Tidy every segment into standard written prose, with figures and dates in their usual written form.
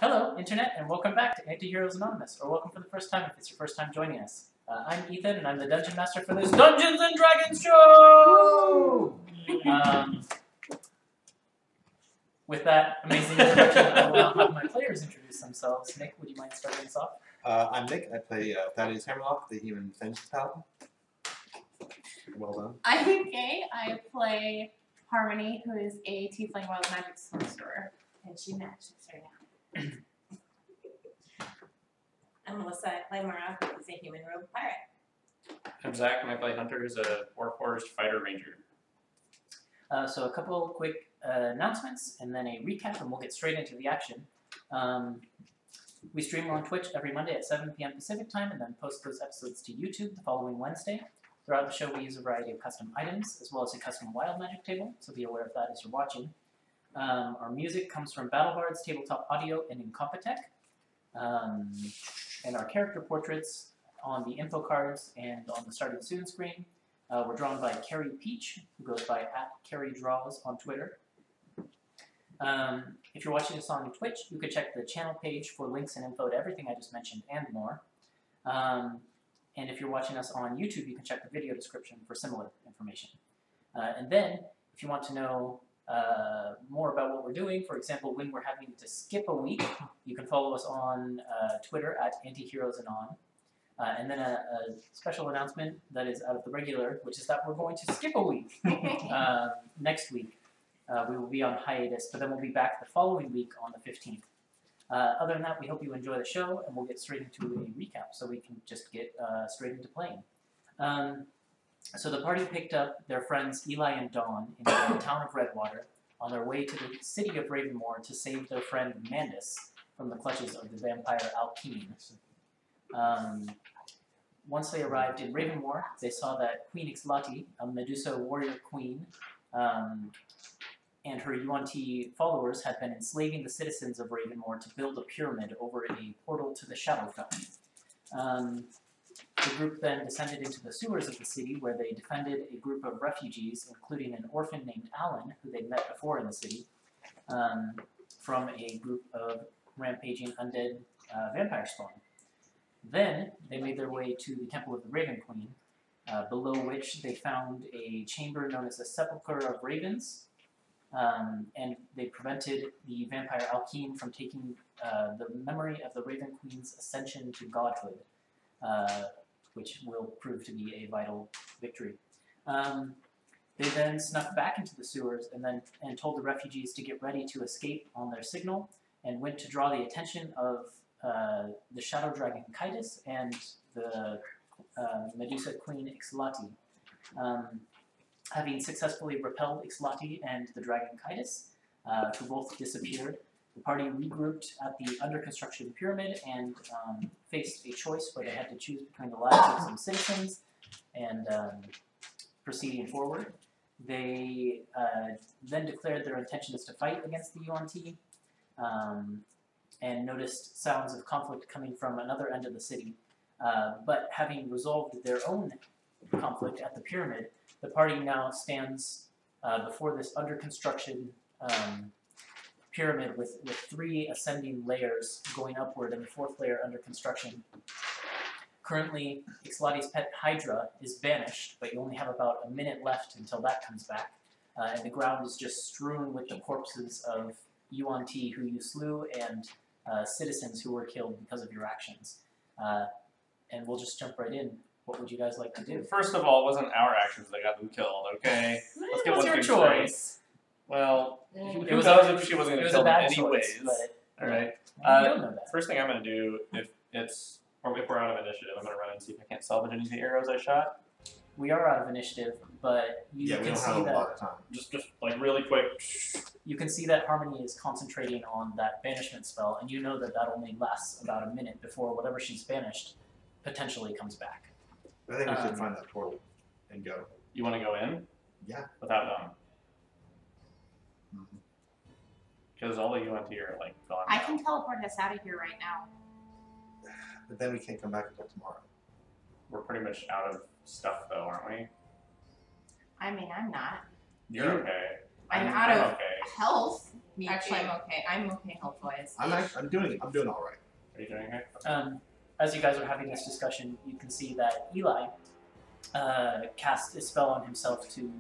Hello, Internet, and welcome back to Antiheroes Anonymous, or welcome for the first time if it's your first time joining us. I'm Ethan, and I'm the Dungeon Master for this Dungeons & Dragons show! With that amazing introduction, I will now have my players introduce themselves. Nick, would you mind starting us off? I'm Nick. I play Thaddeus Hammerlock, the human fence paladin. Well done. I'm Kay. I play Harmony, who is a tiefling wild magic sorcerer, and she matches right now. I'm Melissa. I play Mara, who is a human rogue pirate. I'm Zach, and I play Hunter, who's a Warforged fighter ranger. So a couple quick announcements, and then a recap, and we'll get straight into the action. We stream on Twitch every Monday at 7 p.m. Pacific time, and then post those episodes to YouTube the following Wednesday. Throughout the show, we use a variety of custom items, as well as a custom wild magic table, so be aware of that as you're watching. Our music comes from BattleBards, TabletopAudio, and Incompetech. And our character portraits on the info cards and on the starting soon screen were drawn by Carrie Peach, who goes by @CarrieDraws on Twitter. If you're watching us on Twitch, you can check the channel page for links and info to everything I just mentioned and more. And if you're watching us on YouTube, you can check the video description for similar information. And then, if you want to know more about what we're doing, for example, when we're having to skip a week, you can follow us on Twitter @AntiheroesAnon. And then a special announcement that is out of the regular, which is that we're going to skip a week next week. We will be on hiatus, but then we'll be back the following week on the 15th. Other than that, we hope you enjoy the show, and we'll get straight into a recap so we can just get straight into playing. So the party picked up their friends Eli and Dawn in the town of Redwater on their way to the city of Ravenmoor to save their friend Mandus from the clutches of the vampire Alkeen. Once they arrived in Ravenmoor, they saw that Queen Ixlati, a Medusa warrior queen, and her UNT followers had been enslaving the citizens of Ravenmoor to build a pyramid over a portal to the Shadowfell. The group then descended into the sewers of the city, where they defended a group of refugees, including an orphan named Alan, who they'd met before in the city, from a group of rampaging undead vampire spawn. Then they made their way to the Temple of the Raven Queen, below which they found a chamber known as the Sepulchre of Ravens, and they prevented the vampire Alkeen from taking the memory of the Raven Queen's ascension to godhood, which will prove to be a vital victory. They then snuck back into the sewers and told the refugees to get ready to escape on their signal, and went to draw the attention of the Shadow Dragon Chitus and the Medusa Queen Ixlati. Having successfully repelled Ixlati and the Dragon Chitus, who both disappeared, the party regrouped at the under-construction pyramid and faced a choice where they had to choose between the lives of some citizens and proceeding forward. They then declared their intentions to fight against the UNT and noticed sounds of conflict coming from another end of the city. But having resolved their own conflict at the pyramid, the party now stands before this under-construction pyramid with 3 ascending layers going upward and the 4th layer under construction. Currently, Ixlati's pet Hydra is banished, but you only have about a minute left until that comes back. And the ground is just strewn with the corpses of UNT who you slew and citizens who were killed because of your actions. And we'll just jump right in. What would you guys like to do? First of all, it wasn't our actions that got them killed, okay? Let's get one your thing straight. choice. Well, It who was knows if she wasn't It going was to a kill them bad anyways? choice, but Alright. you don't know that. First thing I'm going to do, if we're out of initiative, I'm going to run and see if I can't salvage any of the arrows I shot. We are out of initiative, but you Yeah, we can don't see have a that lot of time. Just like really quick. you can see that Harmony is concentrating on that banishment spell, and you know that that only lasts about a minute before whatever she's banished potentially comes back. I think we should find that portal and go. You want to go in? Yeah. Without Dawn. Mm-hmm. Because all the UNT are like gone. I now. can teleport us out of here right now. But then we can't come back until tomorrow. We're pretty much out of stuff though, aren't we? I mean, I'm not. You're okay. I'm out of okay. health. Me Actually, too. I'm okay health-wise. I'm doing all right. Are you doing it? As you guys are having this discussion, you can see that Eli cast a spell on himself to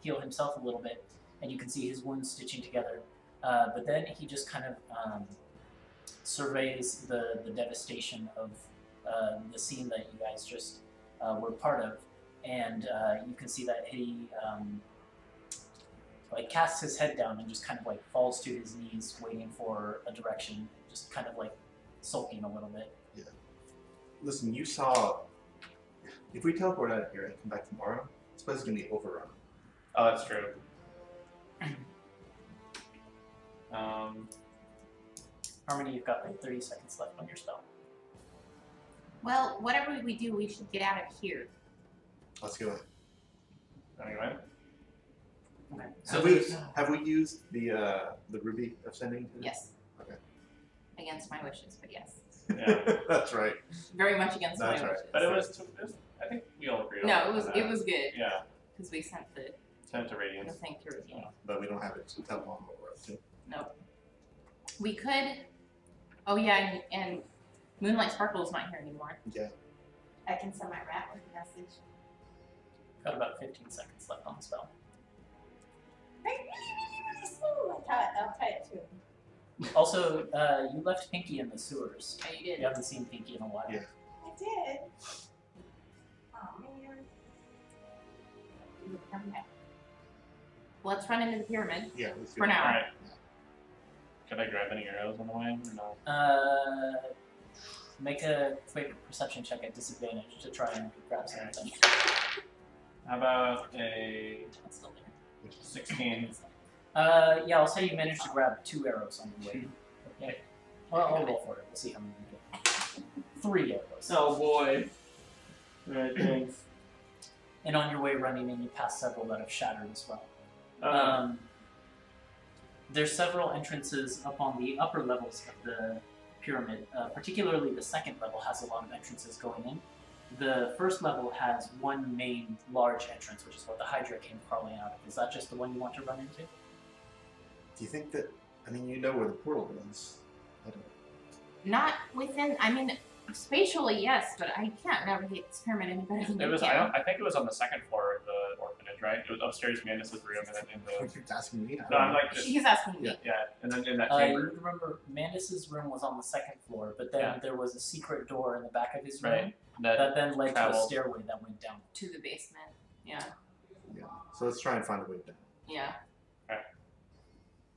heal himself a little bit, and you can see his wounds stitching together. But then he just kind of surveys the devastation of the scene that you guys just were part of, and you can see that he like casts his head down and just kind of like falls to his knees, waiting for a direction, just kind of like sulking a little bit. Yeah. Listen, you saw. If we teleport out of here and come back tomorrow, this place is gonna be overrun. Oh, that's true. Harmony, you've got like 30 seconds left on your spell. Well, whatever we do, we should get out of here. Let's go. Anyway, Okay. So So have we used the ruby of sending? Yes. Okay. Against my wishes, but yes. Yeah. That's right. Very much against That's my right. wishes. but it was I think we all agree on No, it was that. it was good Yeah, because we sent the send it to Radiance. thing to review. But we don't have it to tell them what we're up to. Nope. We could. Oh yeah, and Moonlight Sparkle's not here anymore. Yeah. I can send my rat with a message. got about 15 seconds left on the spell. I'll tie it to him. Also, you left Pinky in the sewers. Oh, you did. You haven't seen Pinky in a while. Yeah. I did. Oh man. Okay. Let's run into the pyramid Yeah. Let's do for it. now. Alright. Can I grab any arrows on the way or no? Make a quick perception check at disadvantage to try and grab something. How about a It's still there. 16? Yeah, I'll say you managed to grab 2 arrows on the way. Okay. Well, I'll roll for it. We'll see how many you get. 3 arrows. Oh boy. Alright, thanks. And on your way running in, you pass several that have shattered as well. There's several entrances up on the upper levels of the pyramid. Particularly the second level has a lot of entrances going in. The first level has one main large entrance, which is what the Hydra came crawling out of. Is that just the one you want to run into? Do you think that? I mean, you know where the portal is. I don't. Not within. I mean, spatially yes, but I can't navigate this pyramid any better than It you was. can. I think it was on the second floor of the orphanage, right? It was upstairs, Mandus's room, and then in the. You're asking me. I No, don't I'm know. like just She's asking me. yeah, and then in that You chamber. remember Mandus's room was on the second floor, but then Yeah. there was a secret door in the back of his room Right. That that then led to a traveled. stairway that went down. To the basement. Yeah. Yeah. So let's try and find a way down. Yeah.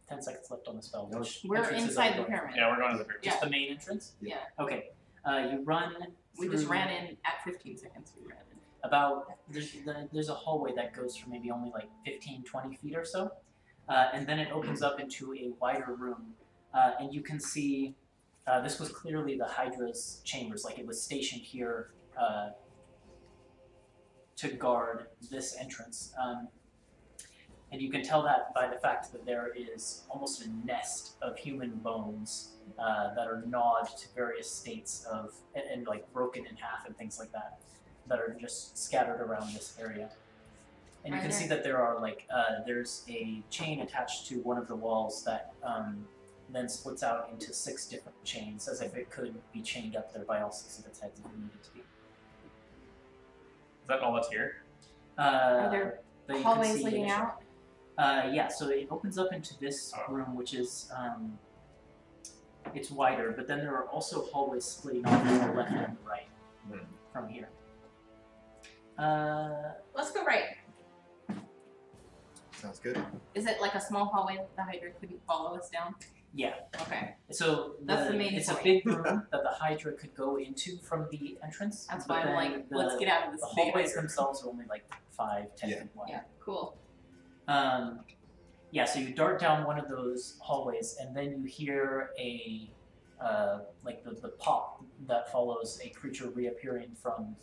10 seconds left on the spell. No, Which We're entrances inside are the you going pyramid. Yeah, we're going to the pyramid. Just the main entrance? Yeah. Okay. You run. We just through ran in at 15 seconds. We ran in. About there's a hallway that goes for maybe only like 15, 20 feet or so, and then it opens up into a wider room, and you can see this was clearly the Hydra's chambers. Like it was stationed here to guard this entrance. And you can tell that by the fact that there is almost a nest of human bones that are gnawed to various states of, and like broken in half and things like that, that are just scattered around this area. And you can see that there are like, there's a chain attached to one of the walls that then splits out into 6 different chains, as if it could be chained up there by all 6 of its heads if it needed to be. Is that all that's here? Are there that you can hallways see leading initially. out? Yeah, so it opens up into this room, which is, it's wider, but then there are also hallways splitting off to the left and the right from here. Let's go right. Sounds good. Is it like a small hallway that the Hydra couldn't follow us down? Yeah, Okay. so That's the main it's point. a big room that the Hydra could go into from the entrance. That's but why I'm then like, let's get out of this The big hallways Hydra. themselves are only like 5, 10 Yeah. feet wide. Yeah, cool. Yeah, so you dart down one of those hallways, and then you hear a like the pop that follows a creature reappearing from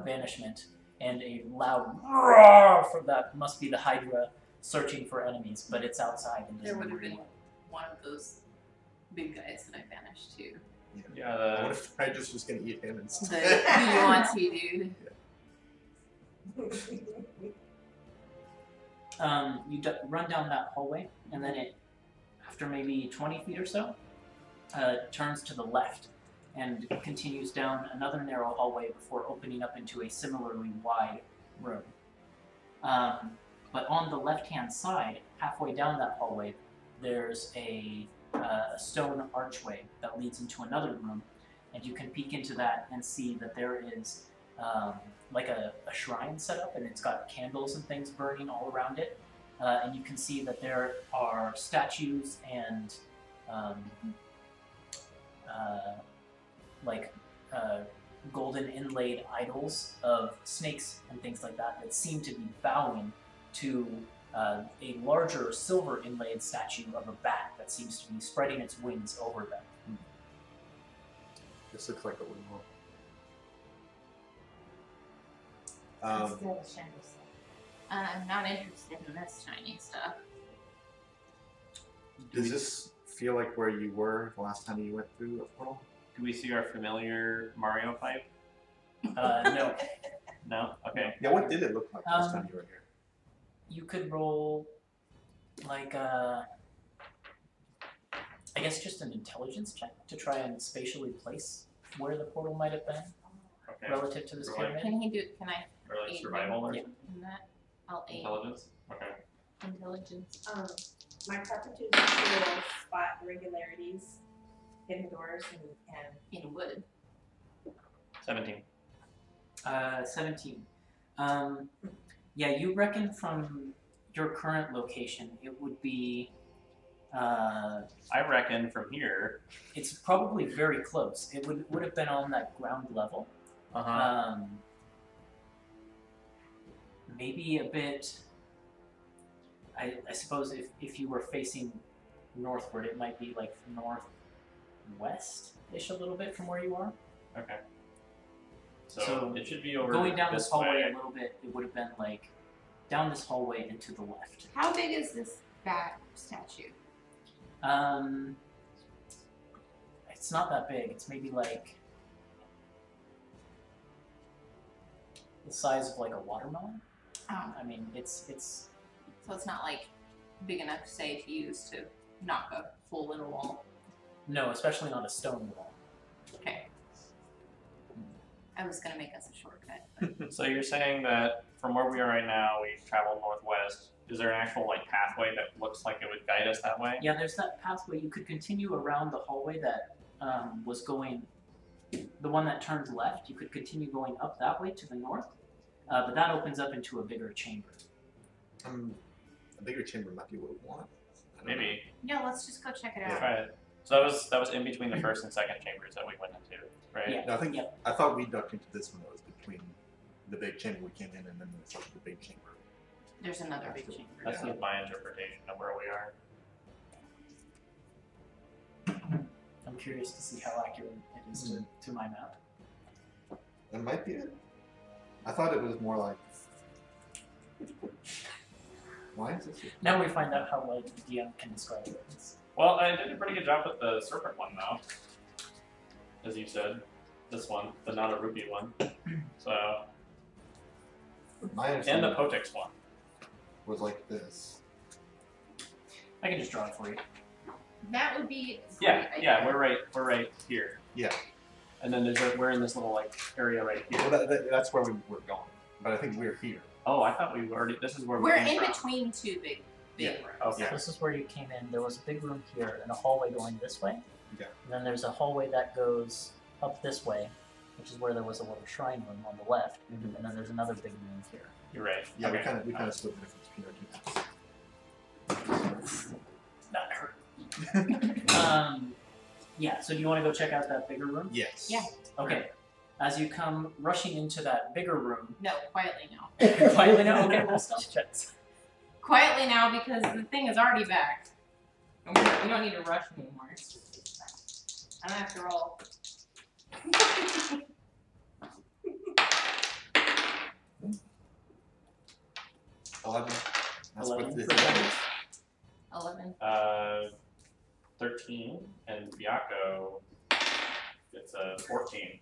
banishment, and a loud roar from that must be the Hydra searching for enemies, but it's outside and There doesn't would have worry. been one of those big guys that I banished too. Yeah, What if I just was gonna eat him The instead? Yuan-Ti dude. You run down that hallway, and then it after maybe 20 feet or so, turns to the left and continues down another narrow hallway before opening up into a similarly wide room. But on the left-hand side, halfway down that hallway, there's a stone archway that leads into another room, and you can peek into that and see that there is like a shrine set up, and it's got candles and things burning all around it. And you can see that there are statues and golden inlaid idols of snakes and things like that that seem to be bowing to a larger silver inlaid statue of a bat that seems to be spreading its wings over them. This looks like a windmill. That's still a shadow stuff. I'm not interested in this shiny stuff. Does this feel like where you were the last time you went through a portal? Do we see our familiar Mario pipe? No. No? Okay. Yeah, what did it look like last time you were here? You could roll, like, I guess just an intelligence check to try and spatially place where the portal might have been Okay. relative to this Or like- pyramid. Can he do? Can I Or like Aid survival or Yeah. in that? I'll aid intelligence? Okay. intelligence. My preference is to spot irregularities, hidden doors, and In wood. 17. 17. Yeah, you reckon from your current location, it would be, I reckon from here. it's probably very close. It would have been on that ground level. Maybe a bit, I suppose if you were facing northward, it might be like northwest-ish a little bit from where you are. Okay. So, So, it should be over Going down this hallway way. a little bit, it would have been like down this hallway and to the left. How big is this bat statue? It's not that big. It's maybe like the size of like a watermelon. Oh, I mean, it's so it's not like big enough, say, to use to knock a hole in a wall. no, especially not a stone wall. Okay. I was gonna make us a shortcut. So you're saying that from where we are right now, we travel northwest. Is there an actual like pathway that looks like it would guide us that way? Yeah, there's that pathway. You could continue around the hallway that was going, the one that turned left. You could continue going up that way to the north, but that opens up into a bigger chamber. A bigger chamber might be what we want. I don't Maybe. Yeah, let's just go check it out. Try it. So that was in between the first and second chambers that we went into, right? Yeah. know. No, I think Yep. I thought we ducked into this one that was between the big chamber we came in and then there's like the big chamber. There's another big chamber. That's my interpretation of where we are. I'm curious to see how accurate it is to my map. That might be it. I thought it was more like. Why is this? Now we find out how well the DM can describe it. Well, I did a pretty good job with the serpent one though, as you said. This one, the not a rupee one. So, My and understanding the Potix one. was like this. I can just draw it for you. That would be. Yeah, great, I yeah, think. we're right here. Yeah. And then we're in this little like area right here. Well, that's where we were going. But I think we're here. Oh, I thought we already. This is where We're we came in from. between two big Yeah. rooms. Okay. So this is where you came in. There was a big room here and a hallway going this way. Yeah. And then there's a hallway that goes up this way, which is where there was a little shrine room on the left. Mhm. And then there's another big room here. You're right. Yeah, okay. we kind of split the difference between our two maps. That hurt. Yeah, so do you want to go check out that bigger room? Yes. Yeah. Okay. As you come rushing into that bigger room, No, quietly now. quietly now, okay, we'll stealth checks. Quietly now because the thing is already back. And we don't need to rush anymore. I don't have to roll. 11. That's 11 what this for damage. 11. 13, and Biako gets a 14.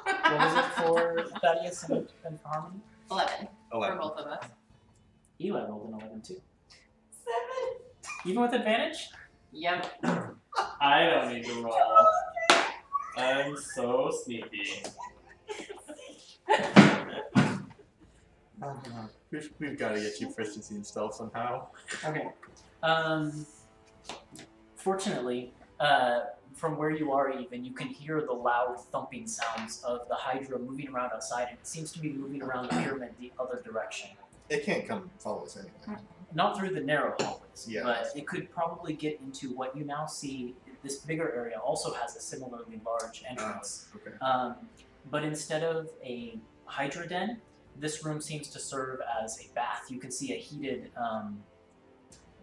What was it for Thaddeus and for Harmony? 11 for 11. both of us. Eli rolled an 11 too. 7. Even with advantage? Yep. I don't need to roll. I'm so sneaky. We've got to get you proficiency in stealth somehow. Okay. Fortunately, from where you are even, you can hear the loud thumping sounds of the Hydra moving around outside, and it seems to be moving around the pyramid the other direction. It can't come follow us anyway. Not through the narrow hallways, Yeah. but it could probably get into what you now see. This bigger area also has a similarly large entrance. Okay. But instead of a Hydra den, this room seems to serve as a bath. You can see a heated,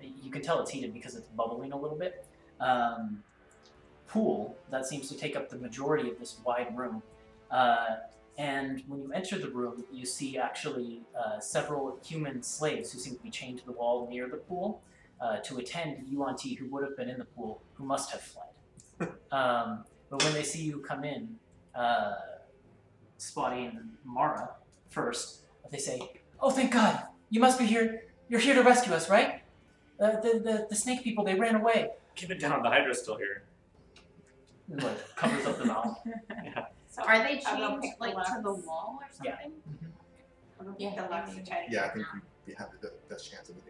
you can tell it's heated because it's bubbling a little bit, pool that seems to take up the majority of this wide room. And when you enter the room, you see actually several human slaves who seem to be chained to the wall near the pool to attend Yuan Ti, who would have been in the pool, who must have fled. But when they see you come in, spotting Mara first, they say, "Oh, thank God! You must be here. You're here to rescue us, right? The snake people, they ran away." Keep it down. The Hydra's still here. And, like, covers up the mouth. Yeah. So Are they I'll go chained pick like the to the locks. wall or Yeah. something? Yeah, the locks to try to Yeah, I get think them we have the best chance of it.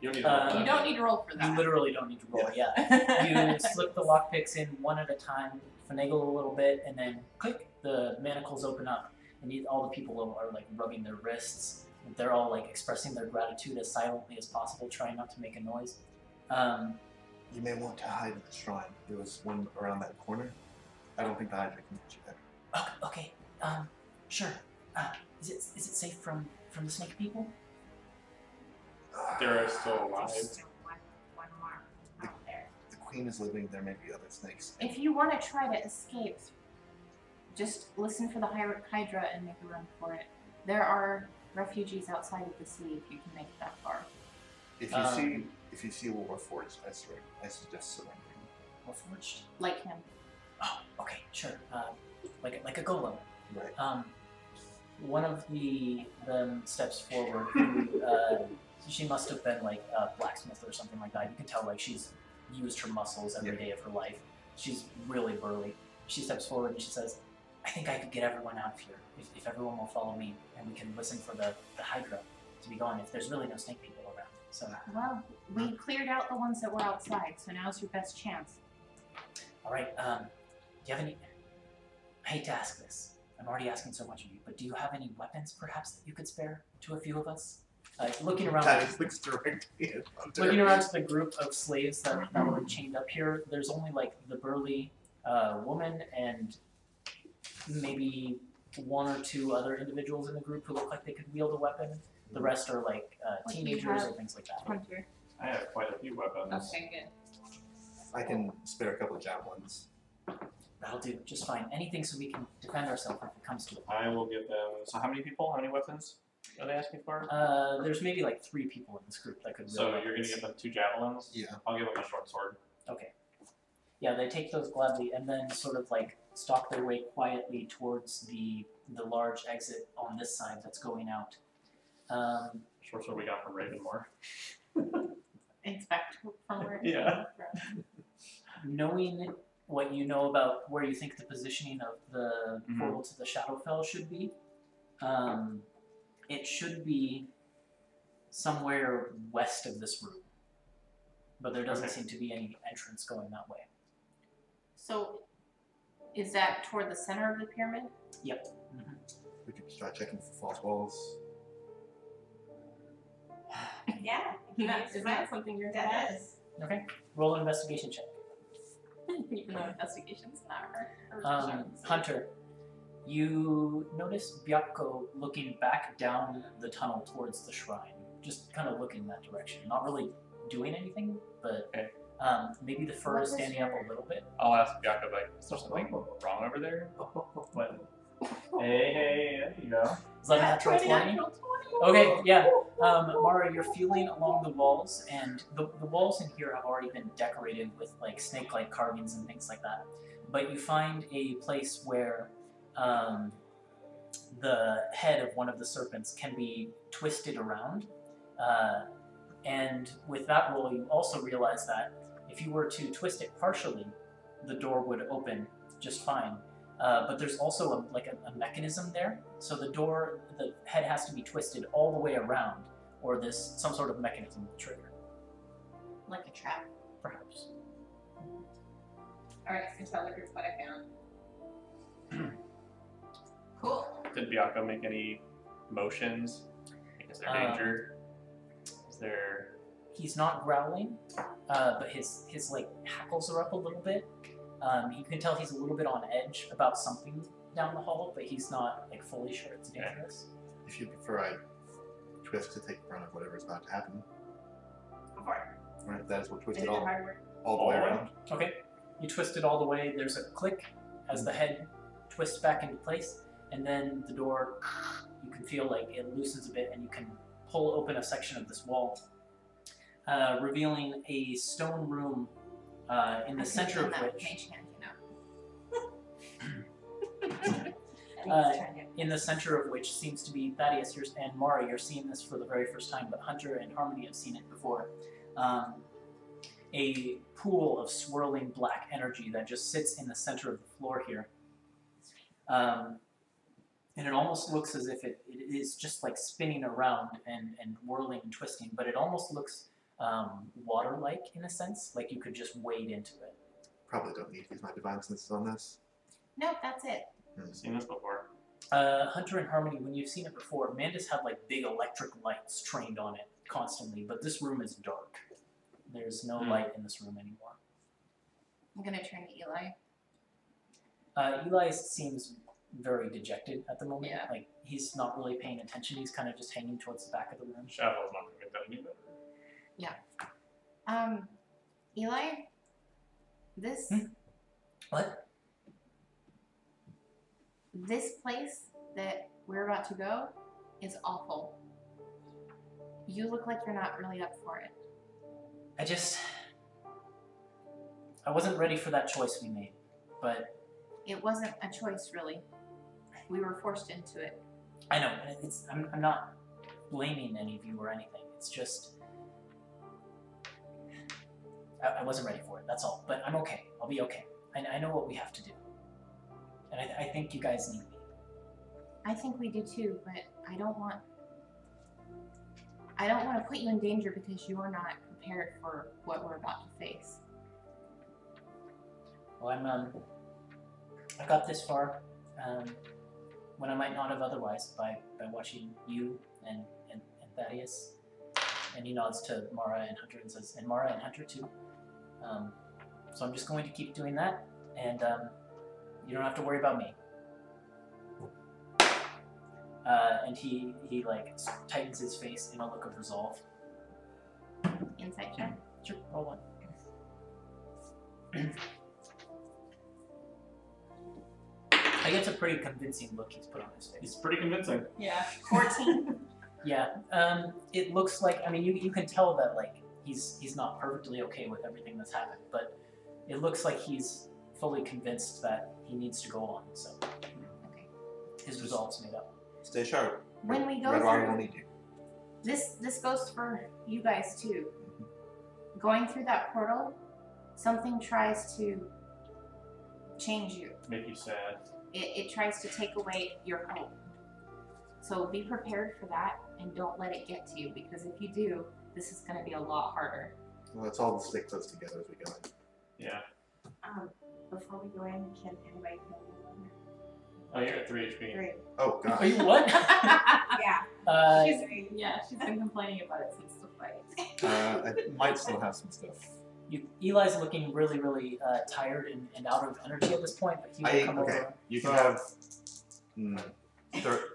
You don't need to roll. You don't need to roll for You that. literally don't need to roll, yeah. You slip the lockpicks in one at a time, finagle a little bit, and then click, the manacles open up. And all the people are like rubbing their wrists. They're all like expressing their gratitude as silently as possible, trying not to make a noise. You may want to hide in the shrine. There was one around that corner. I don't think the Hydra can get you there. Okay, sure. Is it safe from the snake people? They're still alive. Still one more out there. The queen is living. There may be other snakes. If you want to try to escape, just listen for the Hydra and make a run for it. There are refugees outside of the city if you can make it that far. If you see a Warforged, I suggest surrendering. Warforged? Like him. Oh, okay, sure. Like a golem. Right. One of them steps forward. Who, she must have been like a blacksmith or something like that. You can tell like she's used her muscles every day of her life. She's really burly. She steps forward and she says, "I think I could get everyone out of here if everyone will follow me, and we can listen for the Hydra to be gone if there's really no snake people around." So. Well, we cleared out the ones that were outside, so now's your best chance. All right. Do you have any? I hate to ask this. I'm already asking so much of you, but do you have any weapons, perhaps, that you could spare to a few of us? Looking around. Looks directly at Hunter. Looking around to the group of slaves that were chained up here, there's only like the burly woman and maybe one or two other individuals in the group who look like they could wield a weapon. The rest are like What do you teenagers have? or things like that. Hunter. I have quite a few weapons. Okay, good. I can spare a couple of javelins. That'll do just fine. Anything so we can defend ourselves if it comes to it. I will give them. So how many people? How many weapons are they asking for? There's maybe like 3 people in this group that could wield So weapons. you're gonna give them 2 javelins? Yeah. I'll give them a short sword. Okay. Yeah, they take those gladly and then sort of like stalk their way quietly towards the large exit on this side that's going out. Short sword we got from Ravenmore. Inspect from where it Yeah. came Knowing what you know about where you think the positioning of the Mhm. portal to the Shadowfell should be, it should be somewhere west of this room. But there doesn't Okay. seem to be any entrance going that way. So, is that toward the center of the pyramid? Yep. We could start checking for false walls. Yeah. Is that something you're good That at? is. Okay. Roll an investigation check. Even though investigation's not her. Hunter, you notice Byakko looking back down the tunnel towards the shrine, just kind of looking in that direction, not really doing anything, but Okay. maybe the fur What is was standing up a little bit. I'll ask Bianca, like, is there something wrong over there? What? Hey, there you go. Is that a natural 20? Okay, yeah. Mara, you're feeling along the walls, and the walls in here have already been decorated with like snake-like carvings and things like that. But you find a place where the head of one of the serpents can be twisted around. And with that roll, you also realize that if you were to twist it partially, the door would open just fine. But there's also a mechanism there, so the head has to be twisted all the way around, or some sort of mechanism will trigger. Like a trap. Perhaps. Alright, so tell the group what I found. Cool. Did Bianco make any motions? Is there danger? Is there... He's not growling, but his like hackles are up a little bit. You can tell he's a little bit on edge about something down the hall, but he's not like fully sure it's dangerous. If you prefer, I twist to take front of whatever's about to happen. Go for it. Right, that is what Is twisted it all a hard work? the way around. Okay, you twist it all the way. There's a click as the head twists back into place, and then the door, you can feel like it loosens a bit, and you can pull open a section of this wall, revealing a stone room in the center of which... in the center of which seems to be Thaddeus and Mara. You're seeing this for the very first time, but Hunter and Harmony have seen it before. A pool of swirling black energy that just sits in the center of the floor here. And it almost looks as if it is just like spinning around and whirling and twisting, but it almost looks water-like in a sense, like you could just wade into it. Probably don't need to use my divine senses on this. Nope, that's it. I've seen this before. Hunter and Harmony, when you've seen it before, Manda's had like big electric lights trained on it constantly, but this room is dark. There's no light in this room anymore. I'm gonna turn to Eli. Eli seems very dejected at the moment. Yeah. Like he's not really paying attention. He's kind of just hanging towards the back of the room. Shadow's not going to get that any better. Eli, this What? this place that we're about to go is awful. You look like you're not really up for it. I wasn't ready for that choice we made, but It wasn't a choice, really. We were forced into it. I know, I'm not blaming any of you or anything. It's just, I wasn't ready for it, that's all. But I'm okay, I'll be okay. I know what we have to do. And I think you guys need me. I think we do too, but I don't want to put you in danger because you are not prepared for what we're about to face. Well, I got this far when I might not have otherwise by watching you and Thaddeus. And he nods to Mara and Hunter and says, and Mara and Hunter too. So I'm just going to keep doing that, and you don't have to worry about me. And he like tightens his face in a look of resolve. Insight check. Sure, roll one. I guess a pretty convincing look he's put on his face. It's pretty convincing. Yeah. 14. Yeah, it looks like, I mean, you can tell that like he's not perfectly okay with everything that's happened, but it looks like he's fully convinced that he needs to go on. So Okay. his resolve's made up. Stay sharp. When we go Red Army through- will need you. This goes for you guys too. Going through that portal, something tries to change you. Make you sad. It tries to take away your hope. So be prepared for that and don't let it get to you, because if you do, this is going to be a lot harder. Well, let's all stick close together as we go in. Yeah. Before we go in, can anybody kill me? Oh, you're at 3 HP. 3. Oh, God. Are you what? Yeah. She's been complaining about it since the fight. I might still have some stuff. Eli's looking really, really tired and out of energy at this point, but he will come over. You can have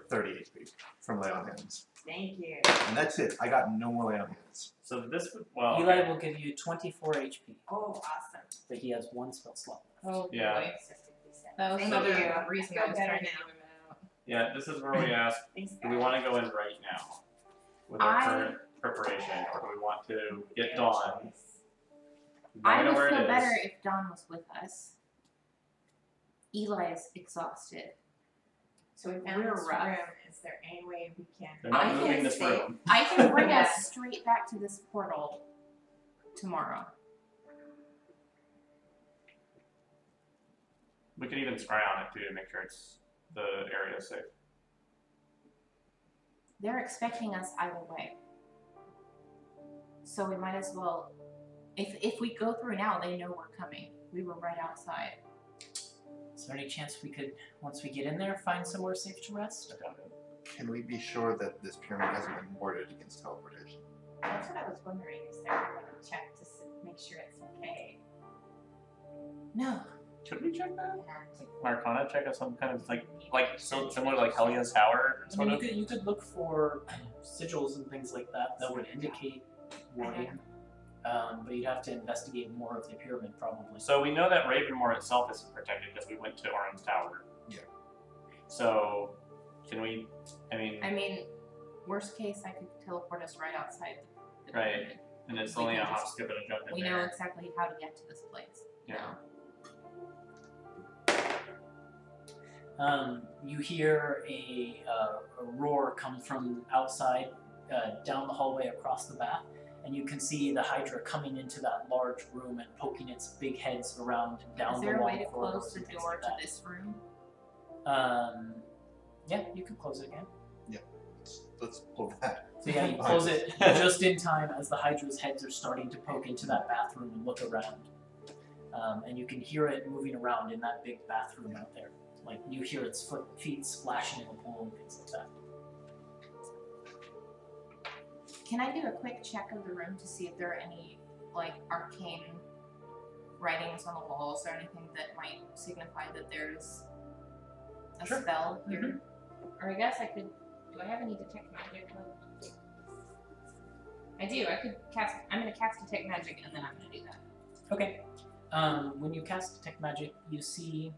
30 HP from lay on hands. Thank you. And that's it. I got no more lay on hands. So this would, well, Eli okay. will give you 24 HP, Oh, awesome. but he has one spell slot left. Oh Yeah. boy. That was Thank another you. reason I I feel was better trying to now. give him out. Yeah, this is where we ask, Thanks, do we want to go in right now with our current preparation, or do we want to get Dawn? I know would where feel it better is. if Dawn was with us. Eli's exhausted. So we found We're this rough. room. Is there any way we can? They're not I moving can this stay- room. I can bring Yeah. us straight back to this portal tomorrow. We could even scry on it too to make sure the area is safe. They're expecting us either way. So we might as well, if we go through now, they know we're coming. We were right outside. Is there any chance we could, once we get in there, find somewhere safe to rest? I doubt it. Can we be sure that this pyramid hasn't been warded against teleportation? That's what I was wondering. Is there anyone to check to make sure it's okay? No. Should we check that? And Arcana check of some kind of like so similar to like Hellia's Tower I sort mean, of. you could look for sigils and things like that would indicate warding. But you'd have to investigate more of the pyramid, probably. So we know that Ravenmoor itself isn't protected because we went to Orin's Tower. Yeah. So, can we? I mean, worst case, I could teleport us right outside the Right. pyramid. and it's we only a can hop, just- skip, and a jump in We there. know exactly how to get to this place. Yeah. You hear a roar come from outside, down the hallway across the bath, and you can see the Hydra coming into that large room and poking its big heads around and down Is the there a long way to corridors close the and things door like to that. this room? Yeah, you can close it again. Let's pull that. So yeah, you close it just in time as the Hydra's heads are starting to poke into that bathroom and look around. And you can hear it moving around in that big bathroom out there. Like, you hear its feet splashing in the pool and things like that. Can I do a quick check of the room to see if there are any, like, arcane writings on the walls or anything that might signify that there's a Sure. spell here? Or I guess I could. Do I have any detect magic? I do. I could cast. I'm going to cast detect magic and then I'm going to do that. Okay. When you cast Detect Magic, you see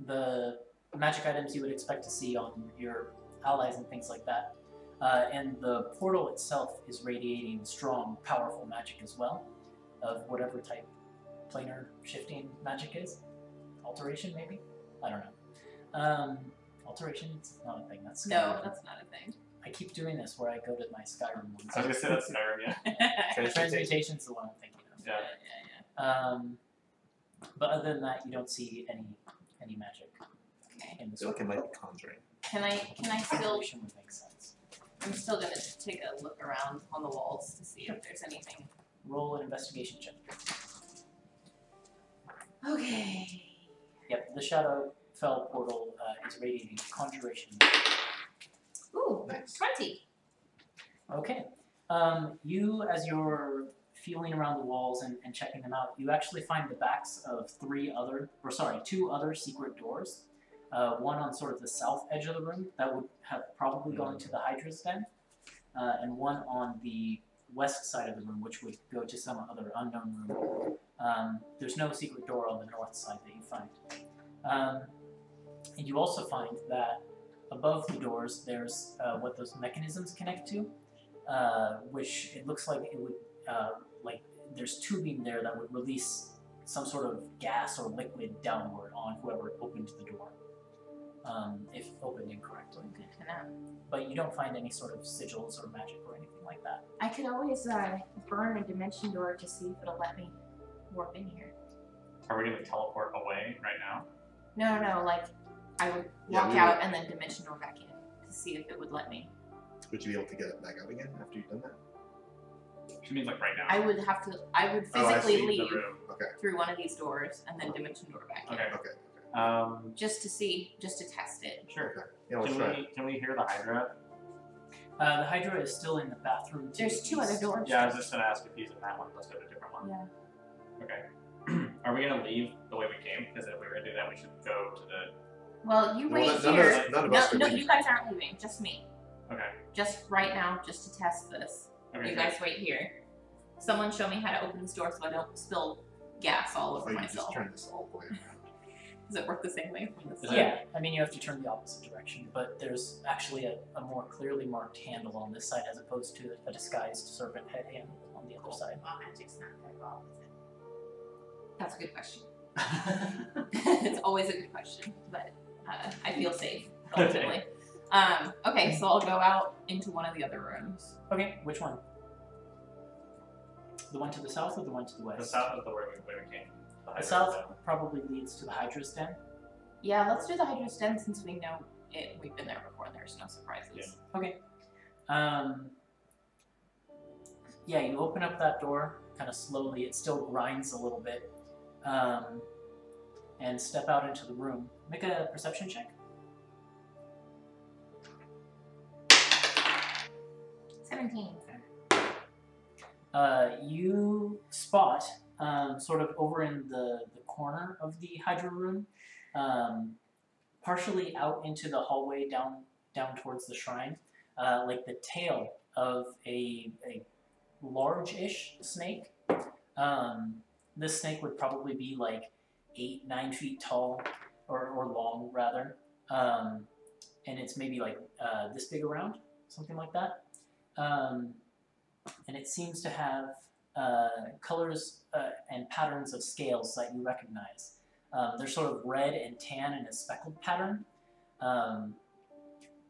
the magic items you would expect to see on your allies and things like that. And the portal itself is radiating strong, powerful magic as well, of whatever type planar shifting magic is. Alteration, maybe? I don't know. Alteration is not a thing. That's No, Skyrim. that's not a thing. I keep doing this where I go to my Skyrim ones. I was gonna say that's Skyrim, yeah. Transmutation's the one I'm thinking of. Yeah. But other than that, you don't see any magic Okay. in I this feel like it room. might be conjuring. Can I still? Alteration would make sense. I'm still gonna take a look around on the walls to see if there's anything. Roll an investigation check. Okay. Yep, the Shadowfell portal is radiating conjuration. Ooh, Nice. 20. Okay. You, as you're feeling around the walls and checking them out, you actually find the backs of two other secret doors. One on sort of the south edge of the room that would have probably gone to the Hydra's den, and one on the west side of the room, which would go to some other unknown room. There's no secret door on the north side that you find. And you also find that above the doors, there's what those mechanisms connect to, which it looks like it would, like there's tubing there that would release some sort of gas or liquid downward on whoever opened the door, if opened incorrectly. Good to know. But you don't find any sort of sigils or magic or anything like that. I could always burn a dimension door to see if it'll let me warp in here. Are we gonna teleport away right now? No, like I would Yeah, walk we out would. and then dimension door back in to see if it would let me. Would you be able to get it back out again after you've done that? She means like right now. I would Oh, I physically see. leave The room. Okay. through one of these doors and then dimension door back in. Okay. Okay. Just to test it. Sure. Okay. Yeah, let's try. Can we hear the Hydra? The Hydra is still in the bathroom. to There's the two other east. doors. Yeah, I was just gonna ask if he's in that one. Let's go to a different one. Yeah. Okay. Are we gonna leave the way we came? Because if we were gonna do that, we should go to the. Well, you wait none here. None of us are No, leaving. you guys aren't leaving. Just me. Okay. Just right now, just to test this. Okay. You guys wait here. Someone show me how to open this door so I don't spill gas all over Or you myself. just turn this all the way around. Does it work the same way from this Is side? Yeah, I mean you have to turn the opposite direction, but there's actually a more clearly marked handle on this side as opposed to a disguised serpent head handle on the other side. Well, magic's not that well, is it? That's a good question. It's always a good question, but I feel safe relatively. Okay, so I'll go out into one of the other rooms. Okay, which one? The one to the south or the one to the west? The south is the way we came. The south probably leads to the Hydra's den. Yeah, let's do the Hydra's Den since we know it. We've been there before and there's no surprises. Yeah. Okay. Yeah, you open up that door kind of slowly. It still grinds a little bit. And step out into the room. Make a perception check. 17. You spot, sort of over in the corner of the Hydra room, partially out into the hallway down towards the shrine, like the tail of a large-ish snake. This snake would probably be like 8-9 feet tall, or long rather, and it's maybe like this big around, something like that. And it seems to have colors and patterns of scales that you recognize. They're sort of red and tan in a speckled pattern.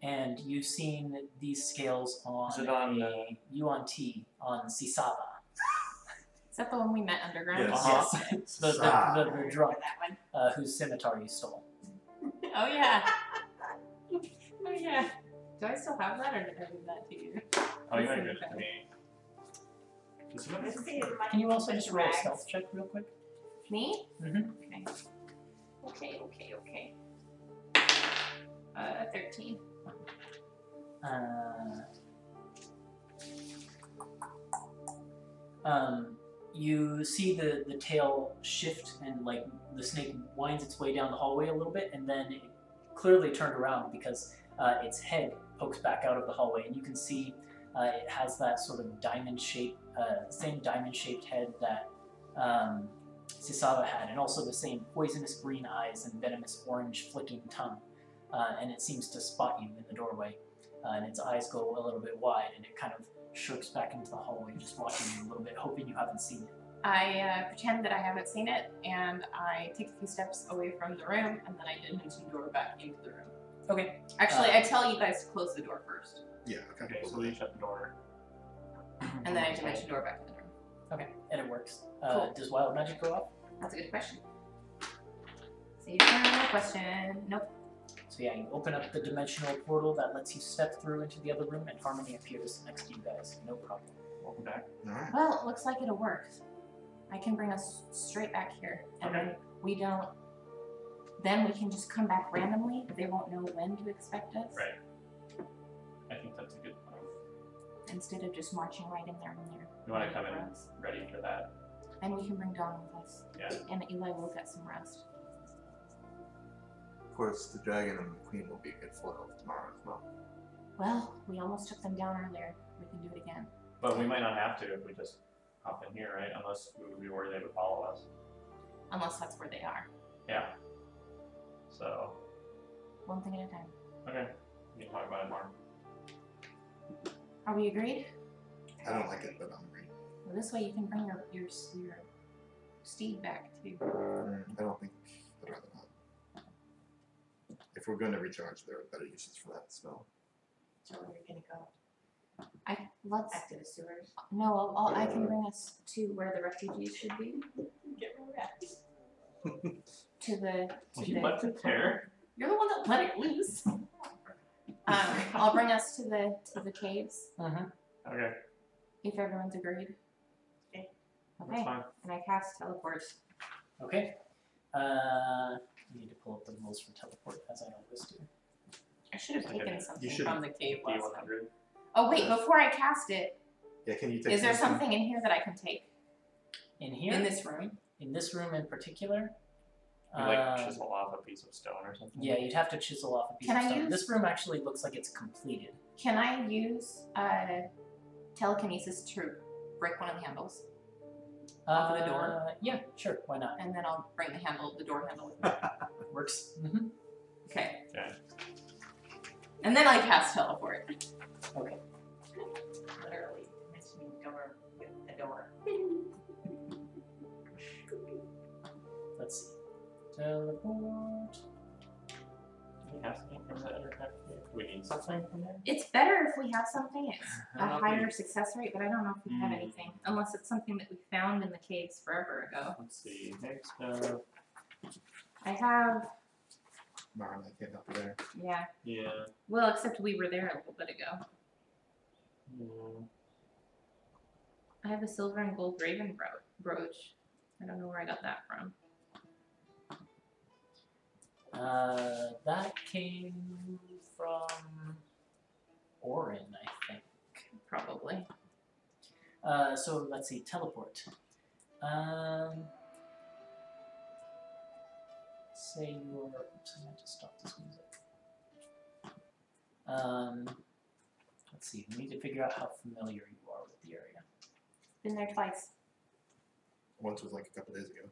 And you've seen these scales on Is it on UNT on Sisava. Is that the one we met underground? Yes. Yes. The drunk That one. whose scimitar you stole. Oh yeah. Oh yeah. Do I still have that or did I give that to you? Oh, you might give it to me. Does it Let's see, it might Can you also be just roll a rags. stealth check real quick? Me? Mm-hmm. Okay. 13. You see the tail shift and like the snake winds its way down the hallway a little bit, and then it clearly turned around because its head pokes back out of the hallway, and you can see it has that sort of diamond shape, same diamond shaped head that Sisava had, and also the same poisonous green eyes and venomous orange flicking tongue. And it seems to spot you in the doorway, and its eyes go a little bit wide, and it kind of shirks back into the hallway, just watching you a little bit, hoping you haven't seen it. I pretend that I haven't seen it, and I take a few steps away from the room, and then I dimension door back into the room. Okay. Actually, I tell you guys to close the door first, Yeah, okay. Okay, so we shut the door. and then I dimension door back into the room. Okay, and it works. Cool. Does wild magic go off? That's a good question. See, no question. Nope. So yeah, you open up the dimensional portal that lets you step through into the other room, and Harmony appears next to you guys. No problem. Welcome back. Alright. Well, it looks like it'll work. I can bring us straight back here, and Okay. then we don't. Then we can just come back randomly. They won't know when to expect us. Right. I think that's a good plan. Instead of just marching right in there when they're You want to ready come for in us. ready for that. And we can bring Dawn with us. Yeah. And Eli will get some rest. Of course, the dragon and the queen will be a good foil tomorrow as well. Well, we almost took them down earlier. We can do it again. But we might not have to if we just hop in here, right? Unless we were they would follow us. Unless that's where they are. Yeah. So, One thing at a time. okay. We can talk about it more. Are we agreed? I don't like it, but I'm agree. Well, this way you can bring your steed back too. I don't think I'd rather not. If we're going to recharge, there are better uses for that spell. So where are we gonna go? Let's. Back to the sewers? No, I can bring us to where the refugees should be. Get wrecked. To the. Will you let it tear? You're the one that let it loose. I'll bring us to the caves Okay. if everyone's agreed. Okay. That's Okay. fine. And I cast teleport. Okay. I need to pull up the rules for teleport as I always do. I should have Okay. taken something should- from the cave last time. D100. Oh wait, before I cast it, Yeah, can you take is there something in here that I can take In here, in this room? in this room in particular, You like chisel off a piece of stone or something? yeah, you'd have to chisel off a piece Can of I stone. use- This room actually looks like it's completed. Can I use telekinesis to break one of the handles, Off the door? Yeah, sure. Why not? and then I'll bring the door handle with me? Works. Mm-hmm. Okay. Okay. And then I cast teleport. Okay. Literally mentioning door with the door. Let's see. Teleport. Do we have something from that other pack? Do we need something from there? It's better if we have something. It's I a don't know if higher we- success rate, but I don't know if we have Mm. anything. Unless it's something that we found in the caves forever ago. Let's see. Next, I have Mara and I can't help you there. Yeah. Yeah. Well, except we were there a little bit ago. I have a silver and gold raven brooch. I don't know where I got that from. That came from Orin, I think. Probably. So let's see, teleport. Say you're. Oops, I meant to stop this music. Let's see. We need to figure out how familiar you are with the area. Been there twice. Once was like a couple days ago.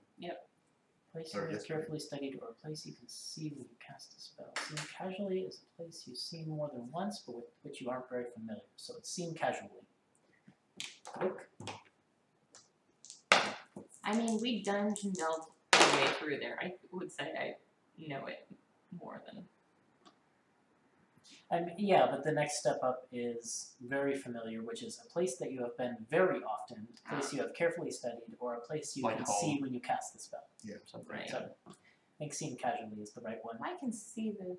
Place you Or have yesterday. carefully studied, or a place you can see when you cast a spell. Seen casually is a place you've seen more than once, but with which you aren't very familiar. So it's seen casually. Look. I mean, we dungeon delved our way through there. I would say I know it more than. Yeah, but the next step up is very familiar, which is a place that you have been very often, a place you have carefully studied, or a place you Like can home. see when you cast the spell. Yeah. Something. Right. So I think seen casually is the right one. I can see the.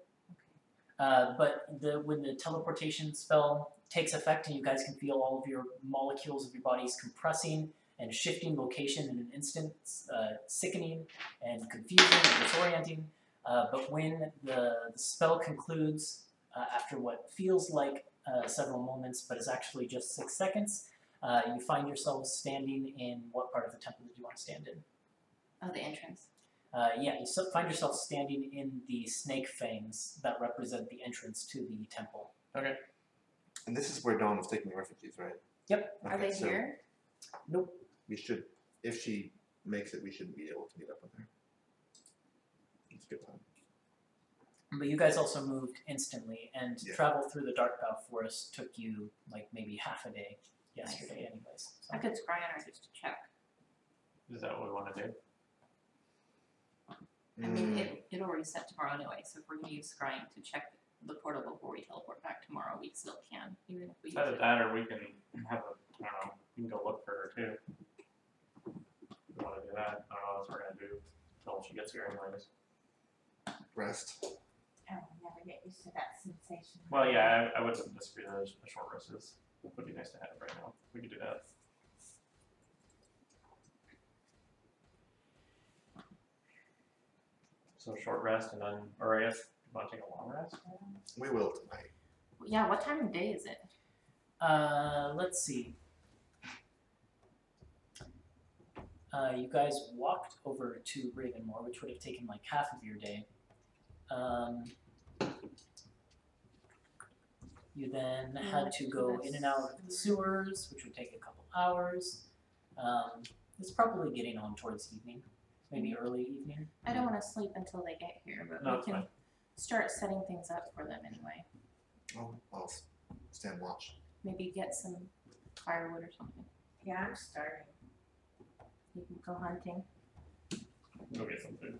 But when the teleportation spell takes effect and you guys can feel all of your molecules of your bodies compressing and shifting location in an instant, sickening and confusing and disorienting. But when the spell concludes after what feels like several moments, but is actually just 6 seconds, you find yourselves standing in what part of the temple did you want to stand in? Oh, the entrance. Yeah, you find yourself standing in the snake fangs that represent the entrance to the temple. Okay. And this is where Dawn was taking the refugees, right? Yep. Are they so here? Nope. We should, if she makes it, we should be able to meet up with her. It's a good time. But you guys also moved instantly, and Yeah. travel through the Darkbow Forest took you like maybe half a day yesterday anyways. So. I could scry on her just to check. Is that what we want to do? I mean, it already set tomorrow anyway, so if we're going to use scrying to check the portal before we teleport back tomorrow, we still can, even if we use Either it. that or we can have a, I don't know, we can go look for her too. We want to do that. I don't know what else we're going to do until she gets here anyways. Rest. I will never get used to that sensation. Well, yeah, I wouldn't disagree that a short rest would be nice to have right now. We could do that. So short rest and then, or I guess, you want to take a long rest? We will tonight. Yeah, what time of day is it? Let's see. You guys walked over to Ravenmoor, which would have taken like half of your day. You then had to go in and out of the sewers, which would take a couple hours. It's probably getting on towards evening, maybe early evening. I don't want to sleep until they get here, but No, we it's can fine. start setting things up for them anyway. Oh, I'll stand watch. Maybe get some firewood or something. Yeah, I'm starving. You can go hunting. Go get some food.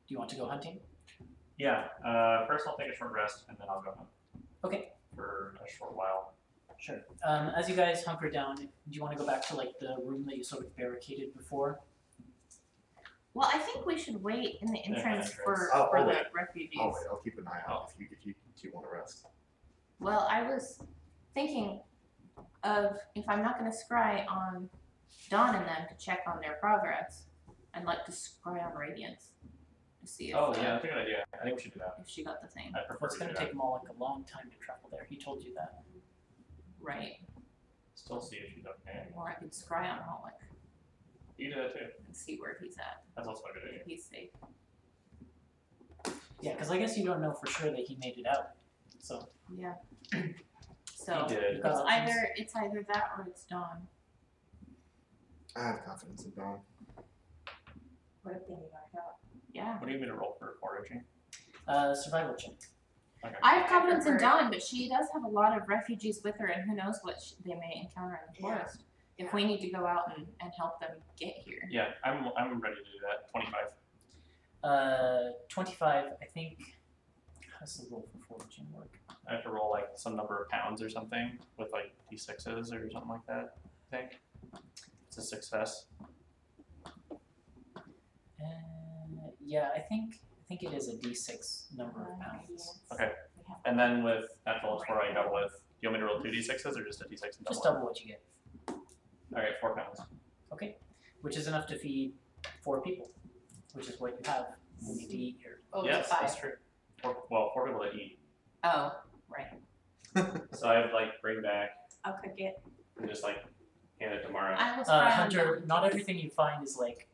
Do you want to go hunting? Yeah, first I'll take a short rest and then I'll go hunt Okay, for a short while. sure. As you guys hunker down, do you want to go back to like the room that you sort of barricaded before? Well, I think we should wait in the entrance entrance. for, I'll the wait. refugees. I'll wait. I'll keep an eye out if you want to rest. Well, I was thinking of if I'm not going to scry on Dawn and them to check on their progress, I'd like to scry on Radiance to see if, Oh yeah, that's a good idea. I think we should do that. if she got the thing. I prefer It's to going do to that. take them all like a long time to travel there. He told you that. Right. Still see if she's okay. Or I could scry on Holic You do that too. and see where he's at, That's also a good idea. if he's safe. Yeah, because I guess you don't know for sure that he made it out. So Yeah. So He did. it's either that or it's Dawn. I have confidence in Dawn. What if they need our help? Yeah. What do you mean to roll for foraging? survival check. Okay. I have confidence in prefer- Dawn, but she does have a lot of refugees with her, and who knows what they may encounter in the Yeah. forest. If we need to go out and help them get here. Yeah, I'm ready to do that. 25. 25, I think. How does the roll for foraging work? I have to roll like some number of pounds or something with like d6s or something like that. I think it's a success. Yeah, I think it is a D6 number of pounds. Okay. And then with natural, it's 4 I double with. Do you want me to roll 2 D6s or just a D6 and double? Just double what you get. Alright, 4 pounds. Okay, which is enough to feed 4 people, which is what you have. You need to eat here. Oh, Yes, it's 5. that's true. 4 people to eat. Oh, right. So I'd like bring back I'll cook it. and just like hand it to Mara. I was trying Hunter, not everything you find is like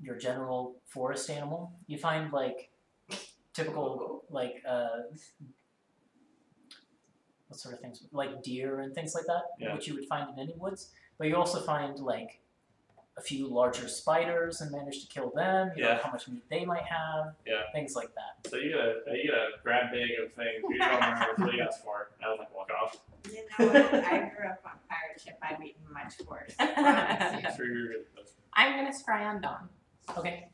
your general forest animal. You find like typical like what sort of things, like deer and things like that, Yeah. which you would find in any woods. But you also find like a few larger spiders and manage to kill them. You know how much meat they might have. Yeah. Things like that. So you get a grab bag of things. You don't remember what you asked for. And I was like, walk off. You know what? I grew up on pirate ship. I've eaten much worse. I'm sure you're good at this. I'm gonna scry on Dawn. Okay.